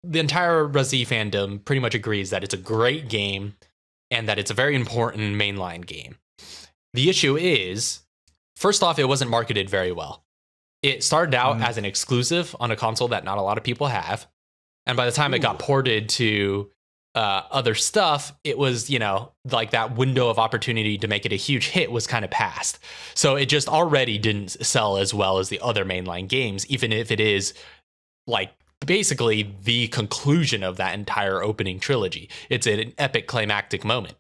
[SPEAKER 1] the entire Resi fandom pretty much agrees that it's a great game and that it's a very important mainline game. The issue is, first off, it wasn't marketed very well. It started out as an exclusive on a console that not a lot of people have. And by the time it got ported to other stuff, it was, like that window of opportunity to make it a huge hit was kind of past. So it just already didn't sell as well as the other mainline games, even if it is like basically the conclusion of that entire opening trilogy. It's an epic climactic moment.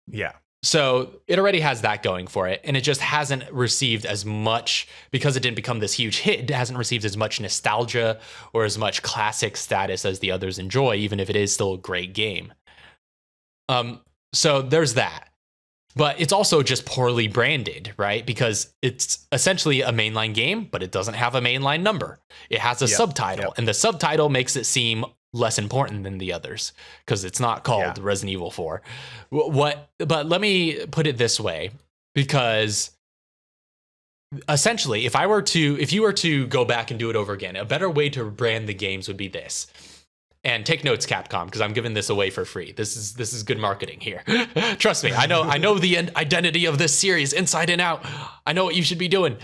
[SPEAKER 2] Yeah.
[SPEAKER 1] So it already has that going for it, and it just hasn't received as much, because it didn't become this huge hit, it hasn't received as much nostalgia or as much classic status as the others enjoy, even if it is still a great game. So there's that. But it's also just poorly branded, right? Because it's essentially a mainline game, but it doesn't have a mainline number. It has a subtitle, and the subtitle makes it seem less important than the others because it's not called Resident Evil 4. But let me put it this way, because essentially, if you were to go back and do it over again, a better way to brand the games would be this. And take notes, Capcom, because I'm giving this away for free. This is good marketing here. Trust me, I know the identity of this series inside and out. I know what you should be doing.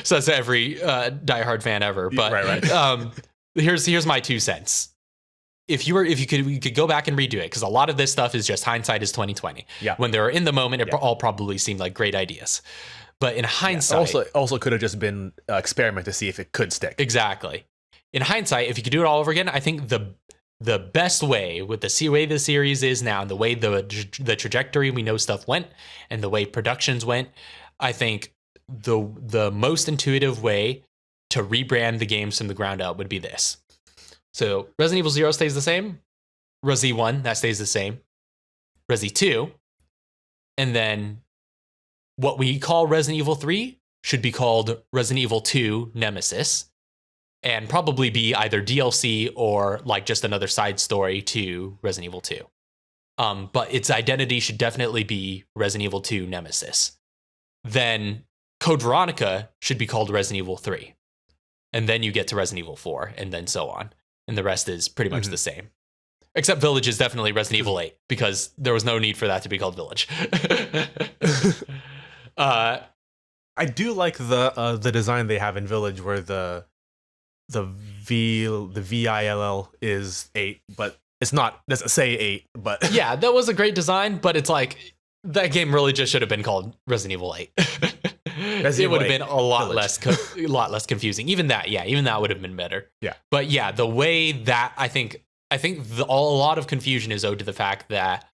[SPEAKER 1] So that's every diehard fan ever. But
[SPEAKER 2] right.
[SPEAKER 1] Here's my 2 cents. We could go back and redo it, because a lot of this stuff is just hindsight is 2020.
[SPEAKER 2] Yeah.
[SPEAKER 1] When they were in the moment, it all probably seemed like great ideas. But in hindsight,
[SPEAKER 2] also could have just been an experiment to see if it could stick.
[SPEAKER 1] Exactly. In hindsight, if you could do it all over again, I think the best way, with the way the series is now, and the way the trajectory we know stuff went, and the way productions went, I think the most intuitive way to rebrand the games from the ground up would be this. So Resident Evil 0 stays the same. Resi 1, that stays the same. Resi 2. And then what we call Resident Evil 3 should be called Resident Evil 2 Nemesis. And probably be either DLC or like just another side story to Resident Evil 2. But its identity should definitely be Resident Evil 2 Nemesis. Then Code Veronica should be called Resident Evil 3. And then you get to Resident Evil 4, and then so on. And the rest is pretty much the same. Except Village is definitely Resident Evil 8, because there was no need for that to be called Village.
[SPEAKER 2] I do like the design they have in Village, where the VILL is 8, but it's not, doesn't say 8, but
[SPEAKER 1] yeah, that was a great design, but it's like that game really just should have been called Resident Evil 8. It would have been a lot less confusing. Even that would have been better.
[SPEAKER 2] Yeah.
[SPEAKER 1] But yeah, the way that I think a lot of confusion is owed to the fact that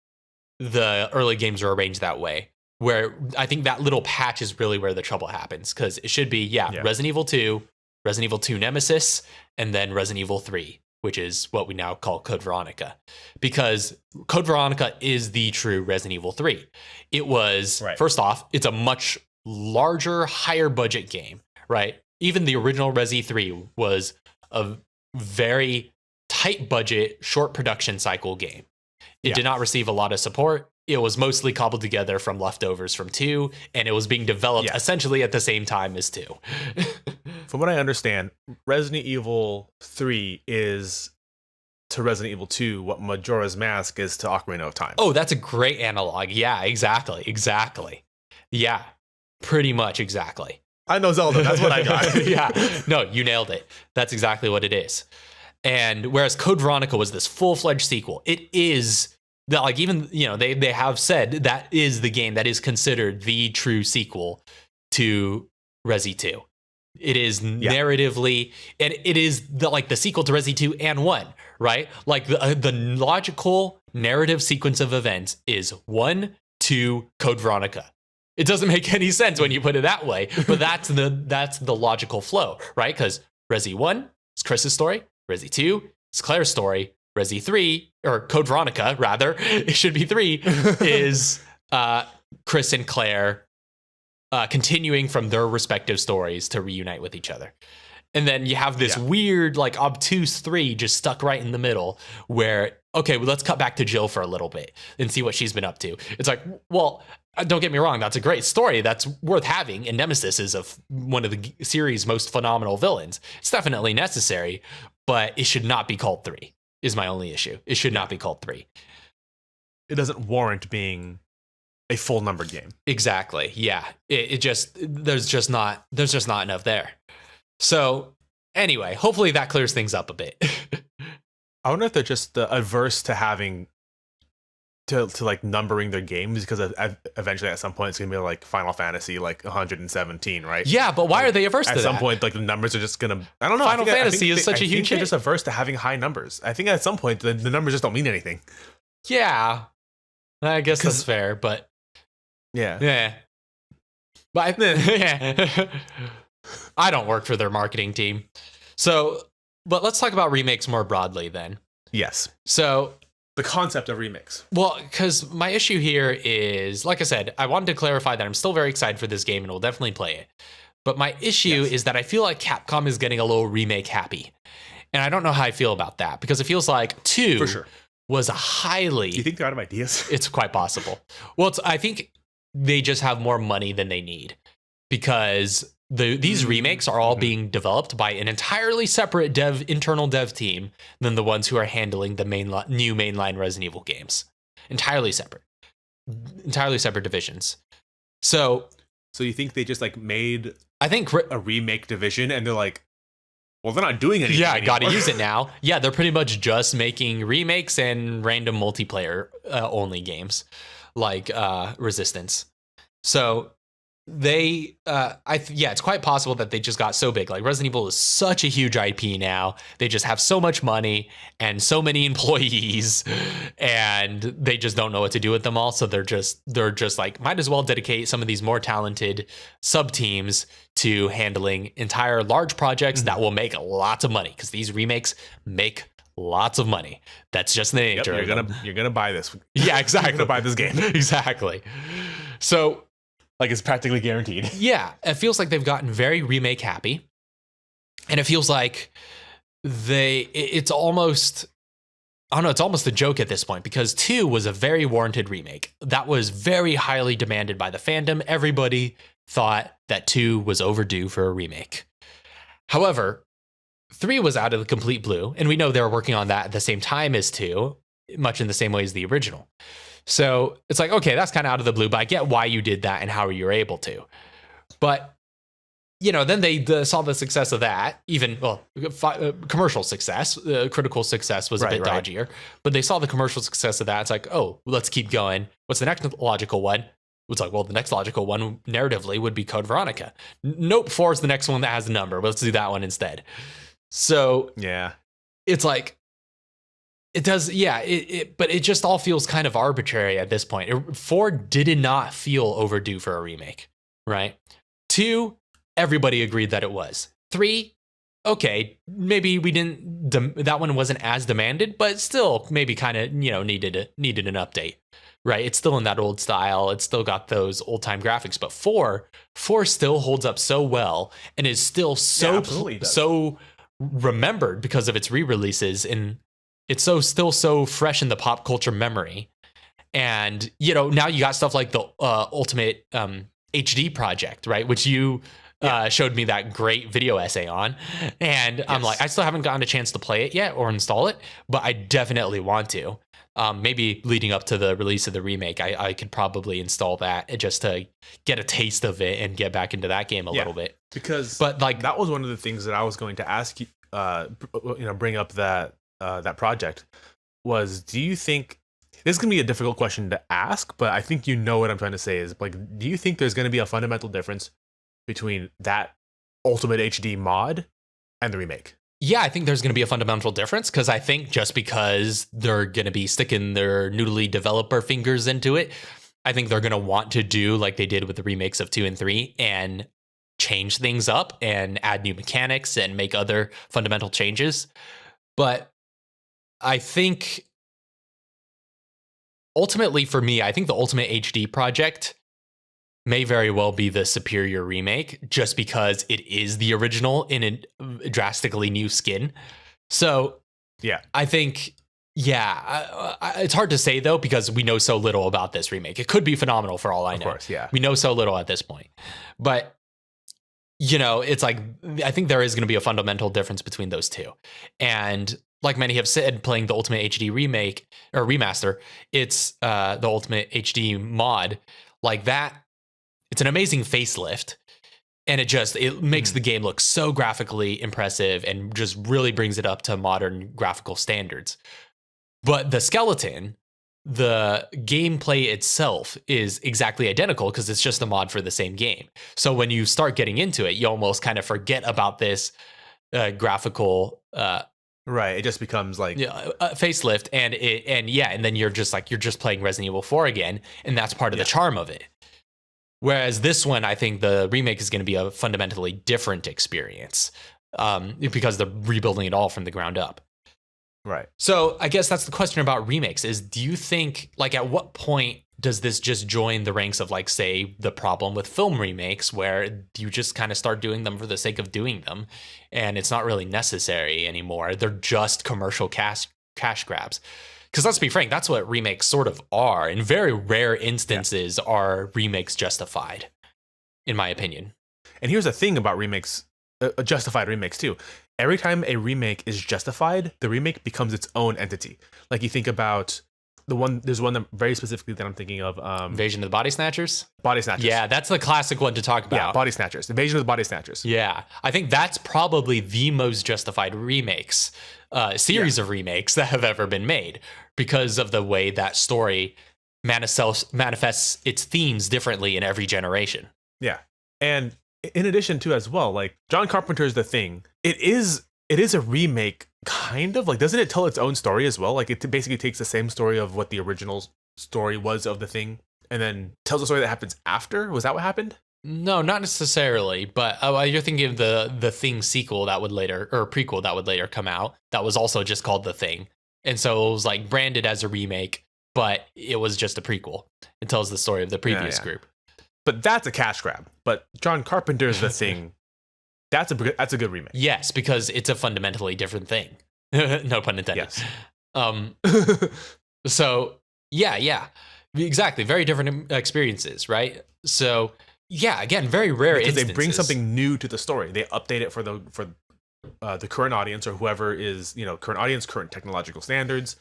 [SPEAKER 1] the early games are arranged that way, where I think that little patch is really where the trouble happens, because it should be Resident Evil 2, Resident Evil 2 Nemesis, and then Resident Evil 3, which is what we now call Code Veronica. Because Code Veronica is the true Resident Evil 3. It was, first off, it's a much larger, higher budget game, right? Even the original Resi 3 was a very tight budget, short production cycle game. It did not receive a lot of support. It was mostly cobbled together from leftovers from 2, and it was being developed essentially at the same time as 2.
[SPEAKER 2] From what I understand, Resident Evil 3 is to Resident Evil 2 what Majora's Mask is to Ocarina of Time.
[SPEAKER 1] Oh, that's a great analog. Yeah, exactly. Yeah, pretty much exactly.
[SPEAKER 2] I know Zelda. That's what I got.
[SPEAKER 1] Yeah, no, you nailed it. That's exactly what it is. And whereas Code Veronica was this full-fledged sequel, it is that, like, even, they have said that is the game that is considered the true sequel to Resi 2. It is narratively, and it is the sequel to Resi 2 and 1, right? Like the logical narrative sequence of events is 1, 2, Code Veronica. It doesn't make any sense when you put it that way, but that's the logical flow, right? Because Resi 1 is Chris's story, Resi 2 is Claire's story, Resi 3, or Code Veronica, rather, it should be 3, is Chris and Claire continuing from their respective stories to reunite with each other. And then you have this weird, like, obtuse 3 just stuck right in the middle where, okay, well, let's cut back to Jill for a little bit and see what she's been up to. It's like, well, don't get me wrong, that's a great story. That's worth having. And Nemesis is one of the series' most phenomenal villains. It's definitely necessary, but it should not be called 3, is my only issue. It should not be called 3.
[SPEAKER 2] It doesn't warrant being a full numbered game.
[SPEAKER 1] Exactly. Yeah. It just, there's just not enough there. So anyway, hopefully that clears things up a bit.
[SPEAKER 2] I wonder if they're just adverse to having to like numbering their games, because eventually at some point it's gonna be like Final Fantasy like 117, right?
[SPEAKER 1] Yeah, but why are they averse to that?
[SPEAKER 2] At some point, like the numbers are just gonna, I don't know.
[SPEAKER 1] Final Fantasy is such a huge hit.
[SPEAKER 2] They're just averse to having high numbers. I think at some point the numbers just don't mean anything.
[SPEAKER 1] Yeah, I guess that's fair, but yeah. But yeah. I don't work for their marketing team. So, but let's talk about remakes more broadly then.
[SPEAKER 2] Yes.
[SPEAKER 1] So,
[SPEAKER 2] the concept of remakes.
[SPEAKER 1] Well, because my issue here is, like I said, I wanted to clarify that I'm still very excited for this game and will definitely play it. But my issue is that I feel like Capcom is getting a little remake happy. And I don't know how I feel about that, because it feels like 2
[SPEAKER 2] For sure.
[SPEAKER 1] was a highly...
[SPEAKER 2] Do you think they're out of ideas?
[SPEAKER 1] It's quite possible. Well, I think they just have more money than they need, because these remakes are all being developed by an entirely separate internal dev team than the ones who are handling the new mainline Resident Evil games. Entirely separate divisions. So
[SPEAKER 2] you think they just like made,
[SPEAKER 1] I think,
[SPEAKER 2] a remake division, and they're like, well, they're not doing anything.
[SPEAKER 1] Yeah, I
[SPEAKER 2] anymore.
[SPEAKER 1] got to use it now. Yeah, they're pretty much just making remakes and random multiplayer only games like Resistance. So it's quite possible that they just got so big. Like, Resident Evil is such a huge IP now. They just have so much money and so many employees, and they just don't know what to do with them all. So they're just like, might as well dedicate some of these more talented sub teams to handling entire large projects that will make lots of money, because these remakes make lots of money. That's just the nature.
[SPEAKER 2] You're gonna buy this.
[SPEAKER 1] Yeah, exactly.
[SPEAKER 2] You're gonna buy this game.
[SPEAKER 1] Exactly. So,
[SPEAKER 2] like, it's practically guaranteed.
[SPEAKER 1] Yeah, it feels like they've gotten very remake happy, and it feels like it's almost, I don't know, it's almost a joke at this point, because 2 was a very warranted remake. That was very highly demanded by the fandom. Everybody thought that 2 was overdue for a remake. However, 3 was out of the complete blue, and we know they were working on that at the same time as 2, much in the same way as the original. So it's like, okay, that's kind of out of the blue, but I get why you did that and how you were able to. But, then they saw the success of that, even, commercial success. Critical success was a bit dodgier, but they saw the commercial success of that. It's like, oh, let's keep going. What's the next logical one? It's like, well, the next logical one narratively would be Code Veronica. Nope, 4 is the next one that has a number. Let's do that one instead. So
[SPEAKER 2] yeah,
[SPEAKER 1] it's like, it does, yeah, but it just all feels kind of arbitrary at this point. 4 did not feel overdue for a remake, right? 2, everybody agreed that it was. 3, okay, maybe that one wasn't as demanded, but still maybe kind of, needed an update, right? It's still in that old style. It's still got those old time graphics, but 4 still holds up so well and is still so remembered because of its re-releases, and it's still so fresh in the pop culture memory. And, now you got stuff like the Ultimate HD project, right? Which you showed me that great video essay on. And I'm like, I still haven't gotten a chance to play it yet or install it, but I definitely want to. Maybe leading up to the release of the remake, I could probably install that just to get a taste of it and get back into that game a little bit.
[SPEAKER 2] But like, that was one of the things that I was going to ask you, bring up that project was, do you think, this is going to be a difficult question to ask, but I think what I'm trying to say is, like, do you think there's going to be a fundamental difference between that Ultimate HD mod and the remake?
[SPEAKER 1] Yeah, I think there's going to be a fundamental difference, because I think just because they're going to be sticking their noodly developer fingers into it, I think they're going to want to do like they did with the remakes of 2 and 3 and change things up and add new mechanics and make other fundamental changes. But I think ultimately for me, I think the Ultimate HD project may very well be the superior remake just because it is the original in a drastically new skin. So
[SPEAKER 2] Yeah.
[SPEAKER 1] I think, it's hard to say though, because we know so little about this remake. It could be phenomenal for all I know.
[SPEAKER 2] Of course, yeah.
[SPEAKER 1] We know so little at this point. But, it's like, I think there is going to be a fundamental difference between those two. And like many have said, playing the Ultimate HD remake or remaster, it's the Ultimate HD mod like that. It's an amazing facelift, and it makes the game look so graphically impressive and just really brings it up to modern graphical standards. But the skeleton, the gameplay itself is exactly identical because it's just a mod for the same game. So when you start getting into it, you almost kind of forget about this graphical
[SPEAKER 2] right. It just becomes like
[SPEAKER 1] facelift, and then you're just playing Resident Evil 4 again, and that's part of the charm of it. Whereas this one, I think the remake is going to be a fundamentally different experience because they're rebuilding it all from the ground up.
[SPEAKER 2] right.
[SPEAKER 1] So I guess that's the question about remakes is, do you think, like, at what point does this just join the ranks of, like, say, the problem with film remakes, where you just kind of start doing them for the sake of doing them, and it's not really necessary anymore? They're just commercial cash grabs. Because let's be frank, that's what remakes sort of are. In very rare instances are remakes justified, in my opinion.
[SPEAKER 2] And here's the thing about remakes, justified remakes too. Every time a remake is justified, the remake becomes its own entity. Like you think about there's one that very specifically that I'm thinking of.
[SPEAKER 1] Invasion of the Body Snatchers?
[SPEAKER 2] Body Snatchers.
[SPEAKER 1] Yeah, that's the classic one to talk about.
[SPEAKER 2] Yeah, Body Snatchers. Invasion of the Body Snatchers.
[SPEAKER 1] Yeah, I think that's probably the most justified remakes, series of remakes that have ever been made, because of the way that story manifests its themes differently in every generation.
[SPEAKER 2] Yeah. And in addition to as well, like John Carpenter's The Thing, it is a remake, kind of. Like, doesn't it tell its own story as well? Like, it basically takes the same story of what the original story was of The Thing and then tells a story that happens after? Was that what happened?
[SPEAKER 1] No, not necessarily, but you're thinking of the Thing sequel that would later, or prequel that would later come out, that was also just called The Thing. And so it was like branded as a remake, but it was just a prequel. It tells the story of the previous group.
[SPEAKER 2] But that's a cash grab. But John Carpenter's The Thing, that's a good remake.
[SPEAKER 1] Yes, because it's a fundamentally different thing. No pun intended.
[SPEAKER 2] Yes.
[SPEAKER 1] So yeah, exactly. Very different experiences, right? So yeah, again, very rare
[SPEAKER 2] because
[SPEAKER 1] instances.
[SPEAKER 2] they bring something new to the story. They update it for the current audience, or whoever is, current audience, current technological standards.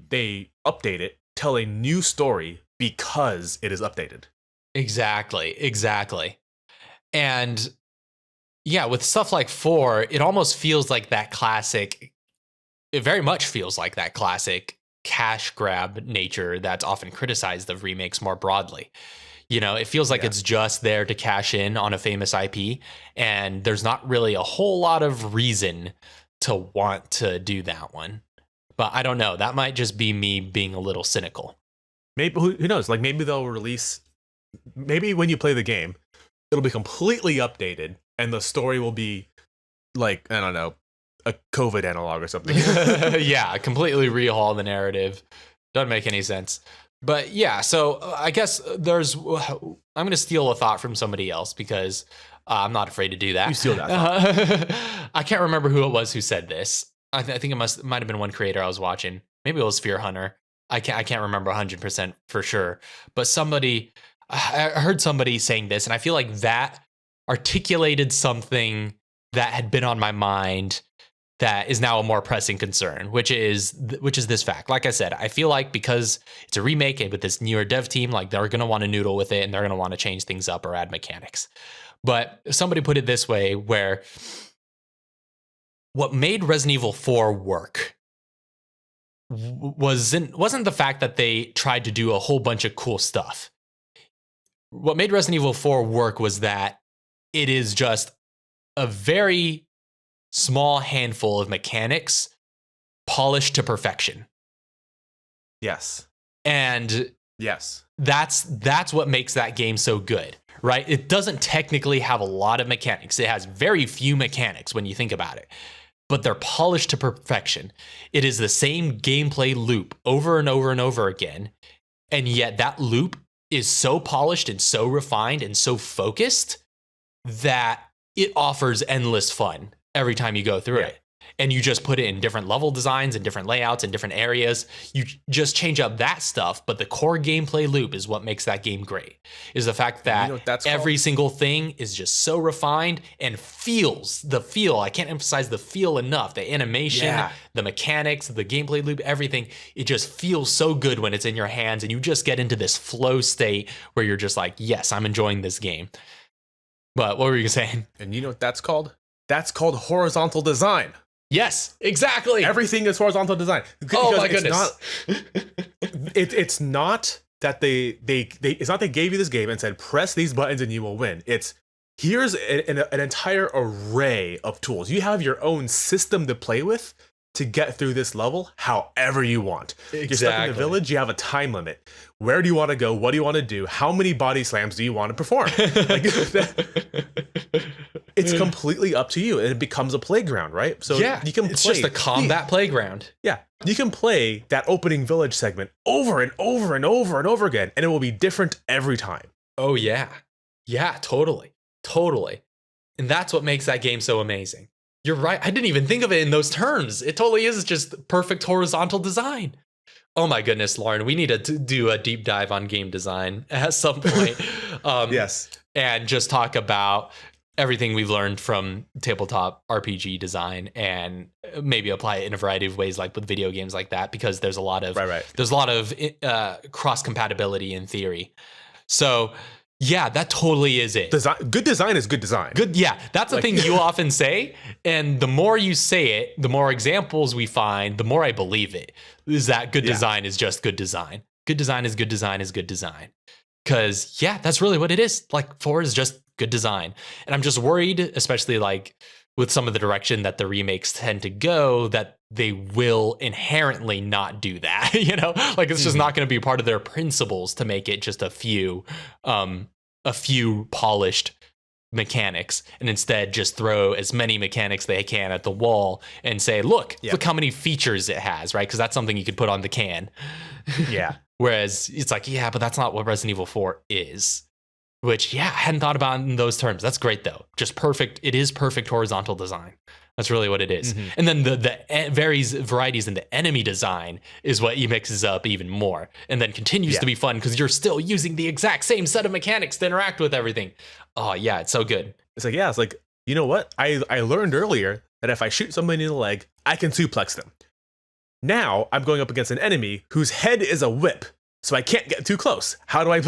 [SPEAKER 2] They update it, tell a new story because it is updated.
[SPEAKER 1] Exactly. And yeah, with stuff like 4, it almost feels like that classic. It very much feels like that classic cash grab nature that's often criticized of remakes more broadly. It feels like it's just there to cash in on a famous IP, and there's not really a whole lot of reason to want to do that one. But I don't know. That might just be me being a little cynical.
[SPEAKER 2] Maybe, who knows? Like, maybe they'll release. Maybe when you play the game, it'll be completely updated, and the story will be like, I don't know, a COVID analog or something.
[SPEAKER 1] Yeah, completely rehaul the narrative. Doesn't make any sense. But yeah, so I guess I'm going to steal a thought from somebody else, because I'm not afraid to do that.
[SPEAKER 2] You steal that thought.
[SPEAKER 1] I can't remember who it was who said this. I think it might have been one creator I was watching. Maybe it was Fear Hunter. I can't remember 100% for sure. But I heard somebody saying this, and I feel like that articulated something that had been on my mind that is now a more pressing concern, which is this fact. Like I said, I feel like because it's a remake and with this newer dev team, like, they're going to want to noodle with it, and they're going to want to change things up or add mechanics. But somebody put it this way, where what made Resident Evil 4 work wasn't the fact that they tried to do a whole bunch of cool stuff. What made Resident Evil 4 work was that it is just a very small handful of mechanics polished to perfection.
[SPEAKER 2] Yes.
[SPEAKER 1] And
[SPEAKER 2] yes,
[SPEAKER 1] that's what makes that game so good, right? It doesn't technically have a lot of mechanics. It has very few mechanics when you think about it, but they're polished to perfection. It is the same gameplay loop over and over and over again. And yet that loop is so polished and so refined and so focused that it offers endless fun every time you go through it. And you just put it in different level designs and different layouts and different areas. You just change up that stuff, but the core gameplay loop is what makes that game great. Is the fact that every single thing is just so refined and feels the feel. I can't emphasize the feel enough. The animation, the mechanics, the gameplay loop, everything. It just feels so good when it's in your hands and you just get into this flow state where you're just like, yes, I'm enjoying this game. But what were you saying?
[SPEAKER 2] And you know what that's called? That's called horizontal design.
[SPEAKER 1] Yes, exactly.
[SPEAKER 2] Everything is horizontal design.
[SPEAKER 1] Oh my goodness!
[SPEAKER 2] It's not that it's not they gave you this game and said press these buttons and you will win. It's here's an entire array of tools. You have your own system to play with to get through this level however you want. Exactly. You're stuck in the village. You have a time limit. Where do you want to go? What do you want to do? How many body slams do you want to perform? It's completely up to you, and it becomes a playground, right? So you can
[SPEAKER 1] it's just a combat playground.
[SPEAKER 2] Yeah, you can play that opening village segment over and over and over and over again, and it will be different every time.
[SPEAKER 1] Oh yeah, totally. And that's what makes that game so amazing. You're right. I didn't even think of it in those terms. It totally is just perfect horizontal design. Oh my goodness, Loryn, we need to do a deep dive on game design at some point.
[SPEAKER 2] Yes.
[SPEAKER 1] And just talk about everything we've learned from tabletop RPG design and maybe apply it in a variety of ways, like with video games like that, because there's a lot of there's a lot of cross compatibility in theory. So yeah, that totally is it.
[SPEAKER 2] Good design is good design.
[SPEAKER 1] Good, yeah. That's the thing you often say, and the more you say it, the more examples we find, the more I believe it. Is that good design is just good design. Good design is good design is good design. Because that's really what it is. Like 4 is just good design, and I'm just worried, especially like with some of the direction that the remakes tend to go, that they will inherently not do that. You know, like it's just not going to be part of their principles to make it just a few polished mechanics, and instead just throw as many mechanics they can at the wall and say, look how many features it has, right? Because that's something you could put on the can.
[SPEAKER 2] Yeah.
[SPEAKER 1] Whereas it's like, but that's not what Resident Evil 4 is. Which, I hadn't thought about in those terms. That's great, though. Just perfect. It is perfect horizontal design. That's really what it is. Mm-hmm. And then the varieties in the enemy design is what mixes up even more. And then continues to be fun because you're still using the exact same set of mechanics to interact with everything. Oh, yeah, it's so good.
[SPEAKER 2] It's like, you know what? I learned earlier that if I shoot somebody in the leg, I can suplex them. Now I'm going up against an enemy whose head is a whip. So I can't get too close. How do I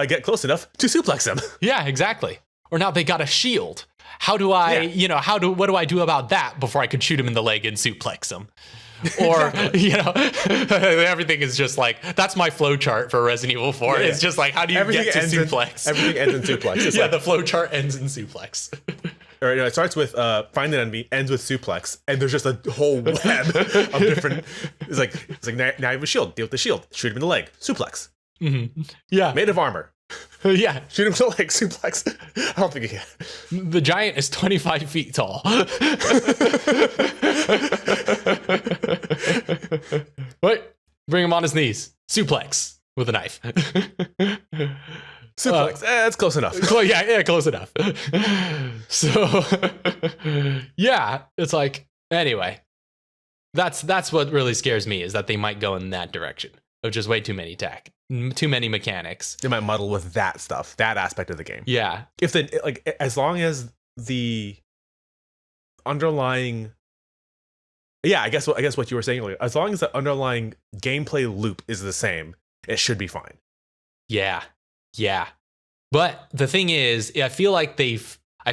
[SPEAKER 2] get close enough to suplex them? Yeah,
[SPEAKER 1] exactly. Or now they got a shield. How do I, what do I do about that before I could shoot him in the leg and suplex him? Or, everything is just like, that's my flow chart for Resident Evil 4. It's just like, how do you get to suplex?
[SPEAKER 2] Everything ends in suplex. It's
[SPEAKER 1] the flow chart ends in suplex.
[SPEAKER 2] Or, it starts with find an enemy, ends with suplex, and there's just a whole web of different. It's like now you have a shield. Deal with the shield. Shoot him in the leg. Suplex.
[SPEAKER 1] Mm-hmm. Yeah.
[SPEAKER 2] Made of armor.
[SPEAKER 1] Yeah.
[SPEAKER 2] Shoot him in the leg. Suplex. I don't think he can.
[SPEAKER 1] The giant is 25 feet tall. Wait. Bring him on his knees. Suplex with a knife.
[SPEAKER 2] Suplex. That's close enough.
[SPEAKER 1] Close enough. So, it's like, anyway, that's what really scares me, is that they might go in that direction of just way too many too many mechanics.
[SPEAKER 2] They might muddle with that stuff, that aspect of the game.
[SPEAKER 1] Yeah.
[SPEAKER 2] As long as the underlying, I guess what you were saying earlier, as long as the underlying gameplay loop is the same, it should be fine.
[SPEAKER 1] Yeah. But the thing is, I feel like they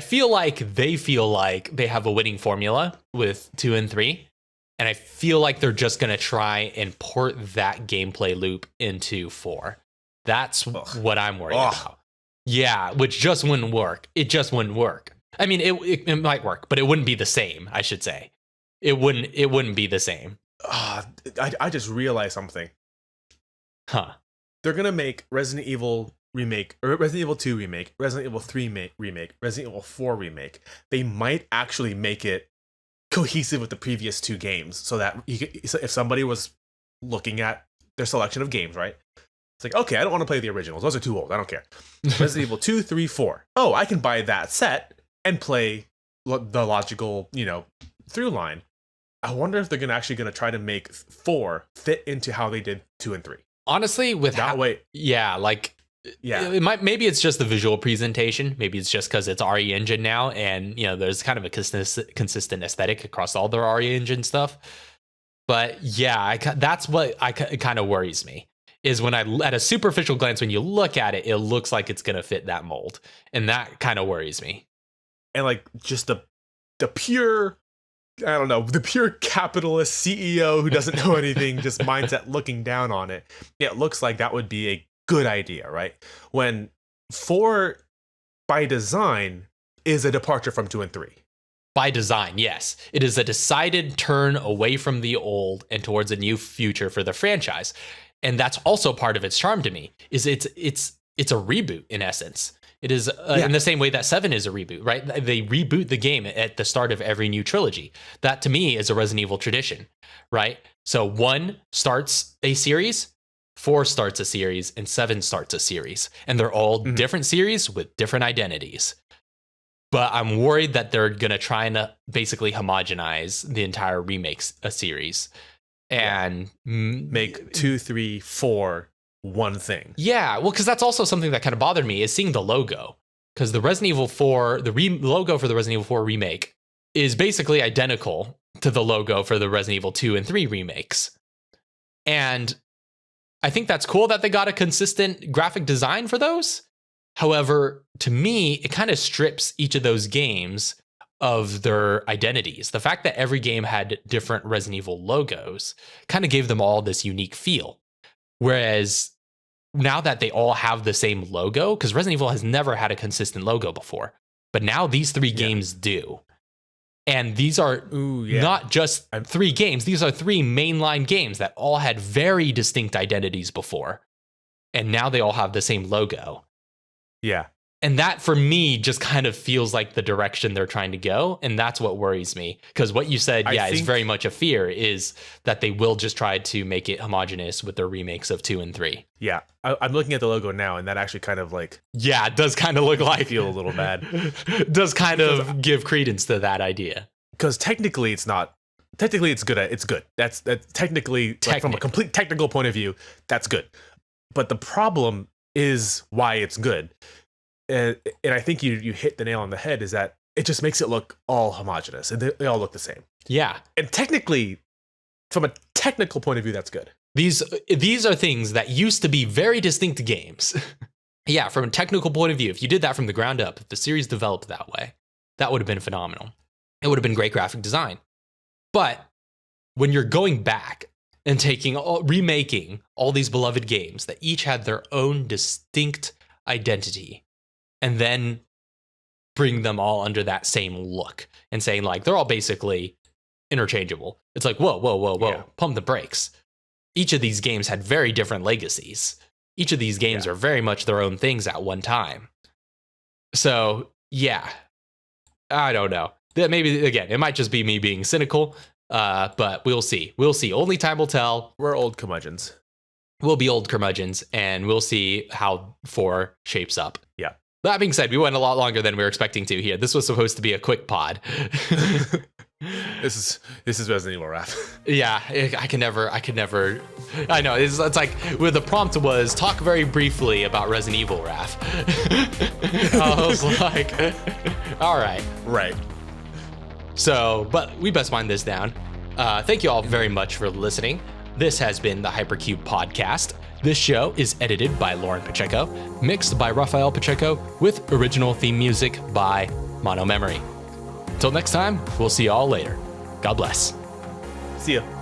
[SPEAKER 1] feel like they have a winning formula with 2 and 3. And I feel like they're just going to try and port that gameplay loop into 4. That's what I'm worried about. Yeah, which just wouldn't work. It just wouldn't work. I mean, it might work, but it wouldn't be the same, I should say. It wouldn't be the same.
[SPEAKER 2] I just realized something.
[SPEAKER 1] Huh.
[SPEAKER 2] They're going to make Resident Evil Remake, or Resident Evil 2 Remake, Resident Evil 3 Remake, Resident Evil 4 Remake. They might actually make it cohesive with the previous 2 games, so that if somebody was looking at their selection of games, right, It's like, okay, I don't want to play the originals. Those are too old. I don't care. Resident Evil 2, 3, 4. Oh, I can buy that set and play the logical, through line. I wonder if they're actually going to try to make 4 fit into how they did 2 and 3.
[SPEAKER 1] Honestly, with
[SPEAKER 2] that way,
[SPEAKER 1] maybe it's just the visual presentation. Maybe it's just because it's RE Engine now, and there's kind of a consistent aesthetic across all their RE Engine stuff. But yeah, that's what it kind of worries me. Is when at a superficial glance, when you look at it, it looks like it's gonna fit that mold, and that kind of worries me.
[SPEAKER 2] And like just the pure, I don't know, the pure capitalist CEO who doesn't know anything, just mindset looking down on it. It looks like that would be a good idea, right? When 4 by design is a departure from 2 and 3.
[SPEAKER 1] By design, yes. It is a decided turn away from the old and towards a new future for the franchise. And that's also part of its charm to me, is it's a reboot in essence. It is in the same way that 7 is a reboot, right? They reboot the game at the start of every new trilogy. That to me is a Resident Evil tradition, right? So 1 starts a series, 4 starts a series, and 7 starts a series. And they're all different series with different identities. But I'm worried that they're going to try and basically homogenize the entire remakes series. And
[SPEAKER 2] make 2, 3, 4 one thing.
[SPEAKER 1] Yeah, well, because that's also something that kind of bothered me is seeing the logo. Because the Resident Evil 4, the logo for the Resident Evil 4 remake is basically identical to the logo for the Resident Evil 2 and 3 remakes. And I think that's cool that they got a consistent graphic design for those. However, to me, it kind of strips each of those games of their identities. The fact that every game had different Resident Evil logos kind of gave them all this unique feel. Whereas now that they all have the same logo, because Resident Evil has never had a consistent logo before, but now these 3 games do. And these are not just 3 games. These are 3 mainline games that all had very distinct identities before. And now they all have the same logo.
[SPEAKER 2] Yeah.
[SPEAKER 1] And that, for me, just kind of feels like the direction they're trying to go. And that's what worries me. Because what you said, is very much a fear, is that they will just try to make it homogenous with their remakes of 2 and 3.
[SPEAKER 2] Yeah. I'm looking at the logo now, and that actually kind of like...
[SPEAKER 1] Yeah, it does kind of look like...
[SPEAKER 2] I feel a little bad.
[SPEAKER 1] Does kind of give credence to that idea.
[SPEAKER 2] Because technically it's not... Technically it's good. It's good. That's technically, like, from a complete technical point of view, that's good. But the problem is why it's good. And I think you hit the nail on the head, is that it just makes it look all homogenous, and they all look the same.
[SPEAKER 1] Yeah.
[SPEAKER 2] And technically, from a technical point of view, that's good.
[SPEAKER 1] These are things that used to be very distinct games. Yeah, from a technical point of view, if you did that from the ground up, if the series developed that way, that would have been phenomenal. It would have been great graphic design. But when you're going back and remaking all these beloved games that each had their own distinct identity, and then bring them all under that same look and saying, like, they're all basically interchangeable. It's like, whoa,
[SPEAKER 2] Yeah.
[SPEAKER 1] Pump the brakes. Each of these games had very different legacies. Each of these games are very much their own things at one time. So, yeah, I don't know. Maybe, again, it might just be me being cynical, but we'll see. We'll see. Only time will tell.
[SPEAKER 2] We're old curmudgeons.
[SPEAKER 1] We'll be old curmudgeons, and we'll see how 4 shapes up.
[SPEAKER 2] Yeah.
[SPEAKER 1] That being said, we went a lot longer than we were expecting to here. This was supposed to be a quick pod.
[SPEAKER 2] This is Resident Evil Raph.
[SPEAKER 1] Yeah, I can never. I know, it's like, where the prompt was, talk very briefly about Resident Evil Raph. I was like, all right.
[SPEAKER 2] Right.
[SPEAKER 1] So, but we best wind this down. Thank you all very much for listening. This has been the Hypercube podcast. This show is edited by Loryn Pacheco, mixed by Raphael Pacheco, with original theme music by Mono Memory. Till next time, we'll see you all later. God bless.
[SPEAKER 2] See ya.